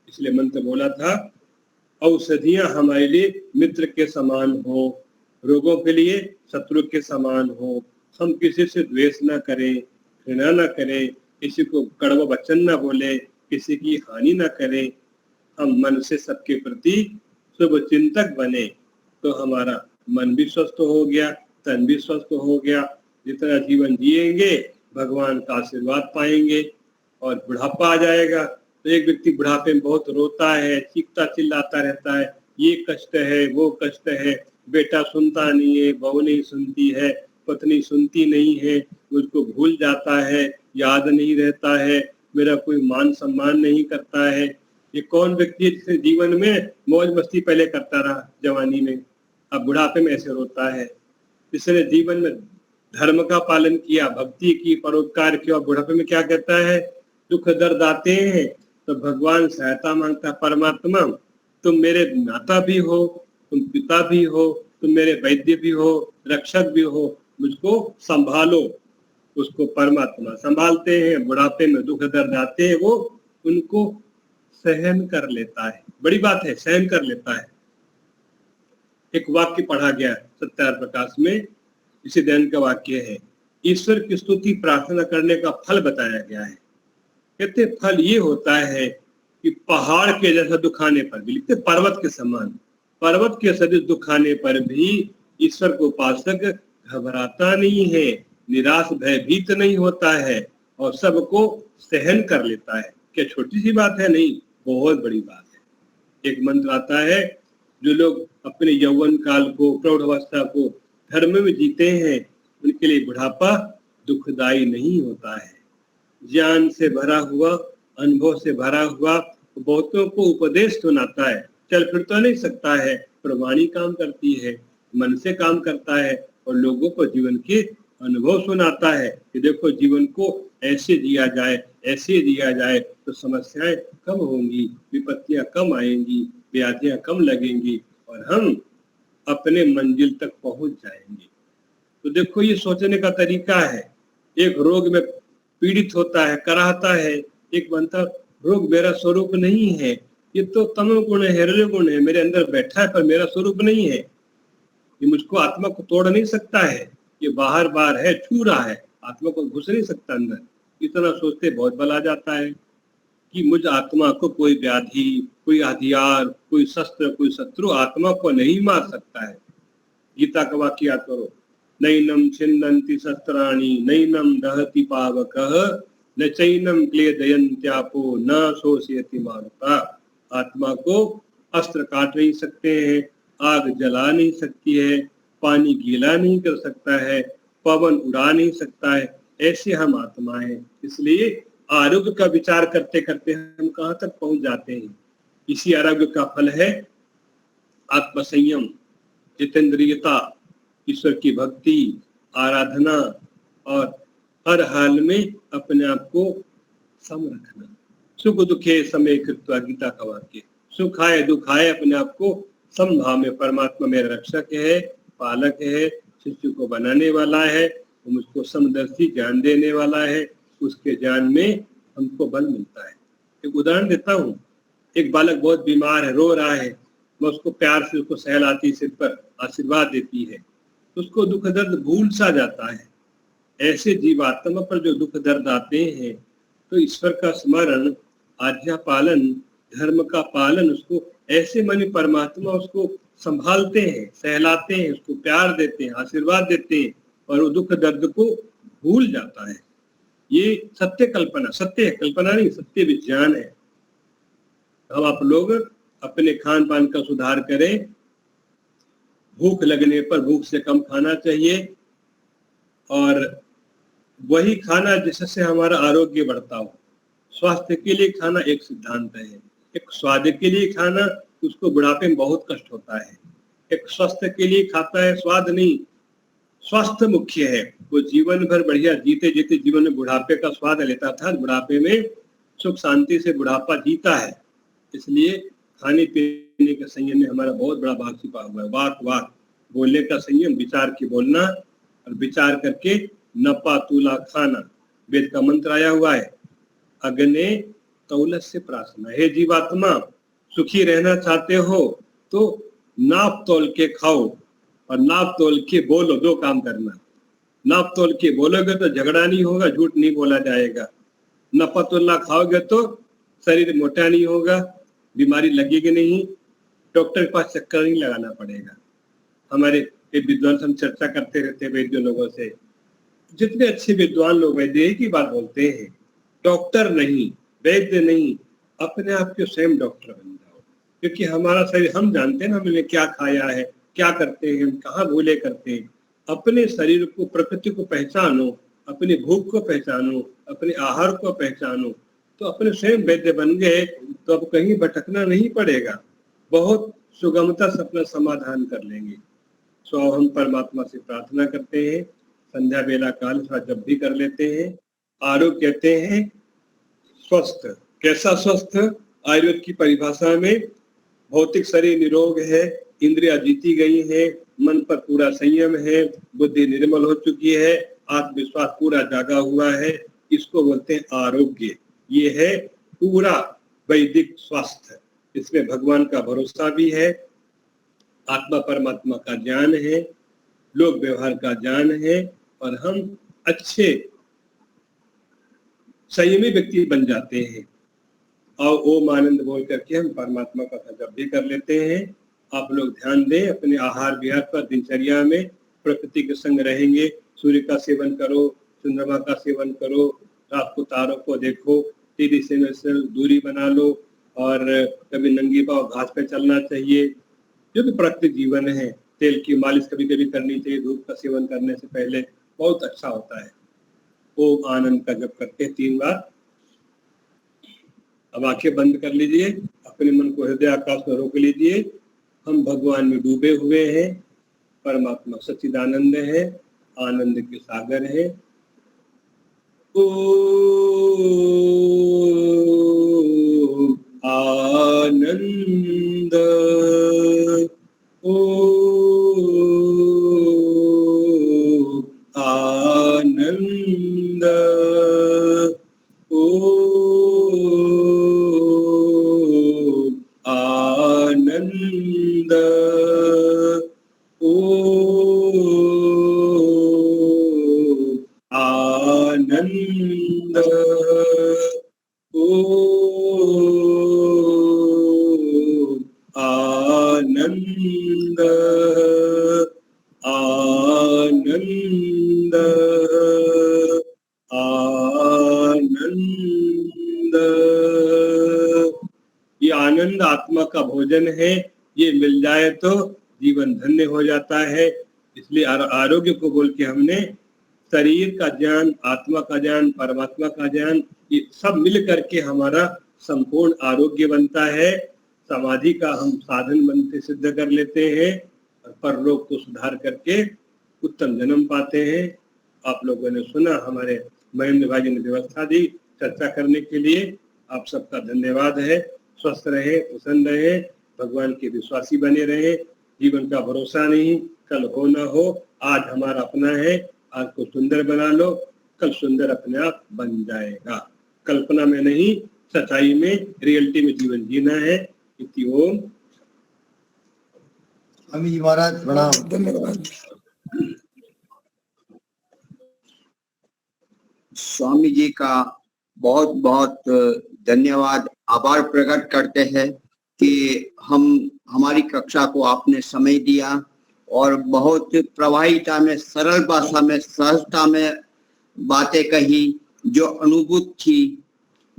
इसलिए मंत्र बोला था, औषधियां हमारे लिए मित्र के समान हो, रोगों के लिए शत्रु के समान हो। हम किसी से द्वेष न करें, घृणा न करें, किसी को कड़वा वचन न बोले, किसी की हानि न करें। हम मन से सबके प्रति शुभ चिंतक बने तो हमारा मन भी स्वस्थ हो गया, तन भी स्वस्थ हो गया। जितना जीवन जिएंगे भगवान का आशीर्वाद पाएंगे। और बुढ़ापा आ जाएगा तो एक व्यक्ति बुढ़ापे में बहुत रोता है, चीखता चिल्लाता रहता है, ये कष्ट है, वो कष्ट है, बेटा सुनता नहीं है, बहू नहीं सुनती है, पत्नी सुनती नहीं है, मुझको भूल जाता है, याद नहीं रहता है, मेरा कोई मान सम्मान नहीं करता है। ये कौन व्यक्ति है जिसने जीवन में मौज मस्ती पहले करता रहा जवानी में, अब बुढ़ापे में ऐसे रोता है? जिसने जीवन में धर्म का पालन किया, भक्ति की, परोपकार किया, और बुढ़ापे में क्या कहता है? दुख दर्द आते हैं तो भगवान सहायता मांगता, परमात्मा तुम मेरे माता भी हो, तुम पिता भी हो, तुम मेरे वैद्य भी हो, रक्षक भी हो, मुझको संभालो। उसको परमात्मा संभालते हैं। बुढ़ापे में दुख दर्द आते हैं, वो उनको सहन कर लेता है। बड़ी बात है, सहन कर लेता है। एक वाक्य पढ़ा गया सत्यार प्रकाश में, इसी दैन का वाक्य है, ईश्वर की स्तुति प्रार्थना करने का फल बताया गया है। कहते फल ये होता है कि पहाड़ के जैसा दुखाने पर भी, लिखते पर्वत के समान, पर्वत के सदृश दुखाने पर भी ईश्वर को उपासक घबराता नहीं है, निराश भयभीत नहीं होता है और सबको सहन कर लेता है। क्या छोटी सी बात है? नहीं, बहुत बड़ी बात है। एक मंत्र आता है, जो लोग अपने यौवन काल को, प्रौढ़ावस्था को धर्म में जीते हैं, उनके लिए बुढ़ापा दुखदाई नहीं होता है। ज्ञान से भरा हुआ, अनुभव से भरा हुआ, बहुतों को उपदेश सुनाता है। चल फिर तो नहीं सकता है, पर वाणी काम करती है, मन से काम करता है और लोगों को जीवन के अनुभव सुनाता है कि देखो जीवन को ऐसे जिया जाए, ऐसे जिया जाए तो समस्याएं कम होंगी, विपत्तियां कम आएंगी, व्याधियां कम लगेंगी और हम अपने मंजिल तक पहुंच जाएंगे। तो देखो ये सोचने का तरीका है। एक रोग में पीड़ित होता है, कराहता है, एक बनता रोग मेरा स्वरूप नहीं है, ये तो तमोगुण है, हृदयगुण है, मेरे अंदर बैठा है पर मेरा स्वरूप नहीं है, ये मुझको आत्मा को तोड़ नहीं सकता है, ये बाहर बाहर है, छू रहा है, आत्मा को घुस नहीं सकता अंदर। इतना सोचते बहुत बल आ जाता है कि मुझ आत्मा को कोई व्याधि, कोई हथियार, कोई शस्त्र, कोई शत्रु आत्मा को नहीं मार सकता है। गीता का वाक्य याद करो, नैनम छिन्दन्ति शस्त्राणि नैनम दहति पावकः न चैनम क्लेदयन्त्यापो न शोषयति मारुता। आत्मा को अस्त्र काट नहीं सकते हैं, आग जला नहीं सकती है, पानी गीला नहीं कर सकता है, पवन उड़ा नहीं सकता है, ऐसे हम आत्मा हैं। इसलिए आरोग्य का विचार करते करते हम कहाँ तक पहुंच जाते हैं। इसी आरोग्य का फल है आत्मसंयम, जितेंद्रियता, ईश्वर की भक्ति, आराधना और हर हाल में अपने आप को सम रखना। सुख दुखे समय कृत्वा, गीता का वाक्य। सुख आए दुख आए अपने आप को समभाव में, परमात्मा मेरा रक्षक है, पालक है, शिष्य को बनाने वाला है, मुझको समदर्शी ज्ञान देने वाला है, उसके ज्ञान में हमको बल मिलता है। एक उदाहरण देता हूँ, एक बालक बहुत बीमार है, रो रहा है, मैं उसको प्यार से उसको सहलाती, सिर पर आशीर्वाद देती है, उसको दुख दर्द भूल सा जाता है। ऐसे जीवात्मा पर जो दुख दर्द आते हैं तो ईश्वर का स्मरण, आज्ञा पालन, धर्म का पालन, उसको ऐसे माने परमात्मा उसको संभालते हैं, सहलाते हैं, उसको प्यार देते हैं, आशीर्वाद देते हैं और वो दुख दर्द को भूल जाता है। ये सत्य कल्पना, सत्य है, कल्पना नहीं, सत्य विज्ञान है। हम आप लोग अपने खान पान का सुधार करें, भूख लगने पर भूख से कम खाना चाहिए और वही खाना जिससे हमारा आरोग्य बढ़ता हो। स्वास्थ्य के लिए खाना एक सिद्धांत है, एक स्वाद के लिए खाना, उसको बुढ़ापे में बहुत कष्ट होता है। एक स्वास्थ्य के लिए खाता है, स्वाद नहीं, स्वास्थ्य मुख्य है। वो जीवन भर बढ़िया जीते जीते जीवन में बुढ़ापे का स्वाद लेता था, बुढ़ापे में सुख शांति से बुढ़ापा जीता है। इसलिए खाने पीने के संयम में हमारा बहुत बड़ा भाग छिपा हुआ है। वाक वाक, बोलने का संयम, विचार की बोलना और विचार करके नपा तुला खाना। वेद का मंत्र आया हुआ है, अग्ने तौलस से प्रार्थना। हे जीवात्मा, सुखी रहना चाहते हो तो नाप तोल के खाओ और नाप तोल के बोलो। दो काम करना, नाप तोल के बोलोगे तो झगड़ा नहीं होगा, झूठ नहीं बोला जाएगा। नपा तोला खाओगे तो शरीर मोटा नहीं होगा, बीमारी लगेगी नहीं, डॉक्टर के पास चक्कर नहीं लगाना पड़ेगा। हमारे विद्वान हम चर्चा करते रहते वैद्य लोगों से, जितने अच्छे विद्वान लोग वैद्य की बात बोलते हैं, डॉक्टर नहीं, वैद्य नहीं, अपने आप के स्वयं डॉक्टर बन जाओ। क्योंकि हमारा शरीर हम जानते हैं ना, हमने क्या खाया है, क्या करते हैं, हम कहाँ भूले करते हैं। अपने शरीर को, प्रकृति को पहचानो, अपनी भूख को पहचानो, अपने आहार को पहचानो, तो अपने स्वयं वैद्य बन गए तो अब कहीं भटकना नहीं पड़ेगा, बहुत सुगमता से अपना समाधान कर लेंगे। सो हम परमात्मा से प्रार्थना करते हैं, संध्या बेला काल जब भी कर लेते हैं। आरोग्य कहते हैं स्वस्थ। कैसा स्वस्थ? आयुर्वेद की परिभाषा में भौतिक शरीर निरोग है, इंद्रियां जीती गई है, मन पर पूरा संयम है, बुद्धि निर्मल हो चुकी है, आत्मविश्वास पूरा जागा हुआ है, इसको बोलते हैं आरोग्य। ये है पूरा वैदिक स्वास्थ्य। इसमें भगवान का भरोसा भी है, आत्मा परमात्मा का ज्ञान है, लोक व्यवहार का ज्ञान है और हम अच्छे संयमी व्यक्ति बन जाते हैं। और ओम आनंद बोल करके हम परमात्मा का जप भी कर लेते हैं। आप लोग ध्यान दें अपने आहार विहार पर, दिनचर्या में प्रकृति के संग रहेंगे, सूर्य का सेवन करो, चंद्रमा का सेवन करो, रात को तारों को देखो, टीवी से दूरी बना लो और कभी नंगी पांव घास पे चलना चाहिए। जो भी प्राकृतिक जीवन है, तेल की मालिश कभी कभी करनी चाहिए, धूप का सेवन करने से पहले, बहुत अच्छा होता है। ओम आनंद का जप करके 3 बार। अब आंखें बंद कर लीजिए, अपने मन को हृदय आकाश में रोक लीजिए। हम भगवान में डूबे हुए हैं, परमात्मा सच्चिदानंद है, आनंद के सागर है। ओम आनंद, ओम आनंद, ओम आनंद, ओम आनंद, ओम आनंद, आनंद, आनंद। ये आनंद आनंद आत्मा का भोजन है, ये मिल जाए तो जीवन धन्य हो जाता है। इसलिए आरोग्य को बोल के हमने शरीर का ज्ञान, आत्मा का ज्ञान, परमात्मा का ज्ञान, ये सब मिल करके हमारा संपूर्ण आरोग्य बनता है। समाधि का हम साधन बनते सिद्ध कर लेते हैं और परलोक को सुधार करके उत्तम जन्म पाते हैं। आप लोगों ने सुना, हमारे महेंद्र भाई ने व्यवस्था दी चर्चा करने के लिए। आप सबका धन्यवाद है। स्वस्थ रहे, प्रसन्न रहे, भगवान के विश्वासी बने रहे। जीवन का भरोसा नहीं, कल हो ना हो, आज हमारा अपना है। आज को सुंदर बना लो, कल सुंदर अपने आप बन जाएगा। कल्पना में नहीं, सच्चाई में, रियलिटी में जीवन जीना है। इति ओम। स्वामी जी महाराज प्रणाम। धन्यवाद। स्वामी जी का बहुत बहुत धन्यवाद, आभार प्रकट करते हैं कि हमारी कक्षा को आपने समय दिया और बहुत प्रभाविता में, सरल भाषा में, सहजता में बातें कही, जो अनुभूत थी,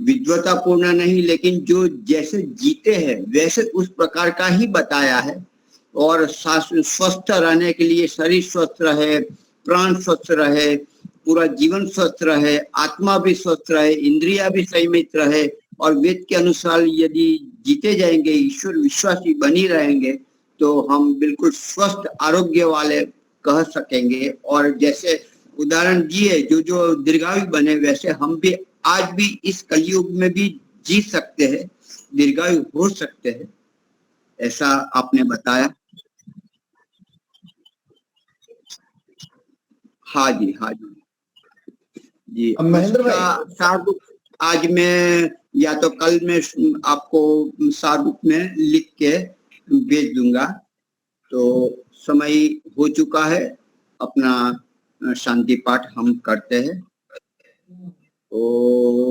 विद्वतापूर्ण नहीं, लेकिन जो जैसे जीते हैं वैसे उस प्रकार का ही बताया है। और स्वस्थ रहने के लिए शरीर स्वस्थ रहे, प्राण स्वस्थ रहे, पूरा जीवन स्वस्थ रहे, आत्मा भी स्वस्थ रहे, इंद्रिया भी संयमित रहे और वेद के अनुसार यदि जीते जाएंगे, ईश्वर विश्वासी बनी रहेंगे, तो हम बिल्कुल स्वस्थ आरोग्य वाले कह सकेंगे। और जैसे उदाहरण दिए, जो दीर्घायु बने, वैसे हम भी आज भी इस कलयुग में भी जी सकते हैं, दीर्घायु हो सकते हैं, ऐसा आपने बताया। हाँ जी, हाँ जी जी। महेंद्र भाई, सारूप आज मैं या तो कल में आपको सारूप में लिख के भेज दूंगा। तो समय हो चुका है, अपना शांति पाठ हम करते हैं। ओ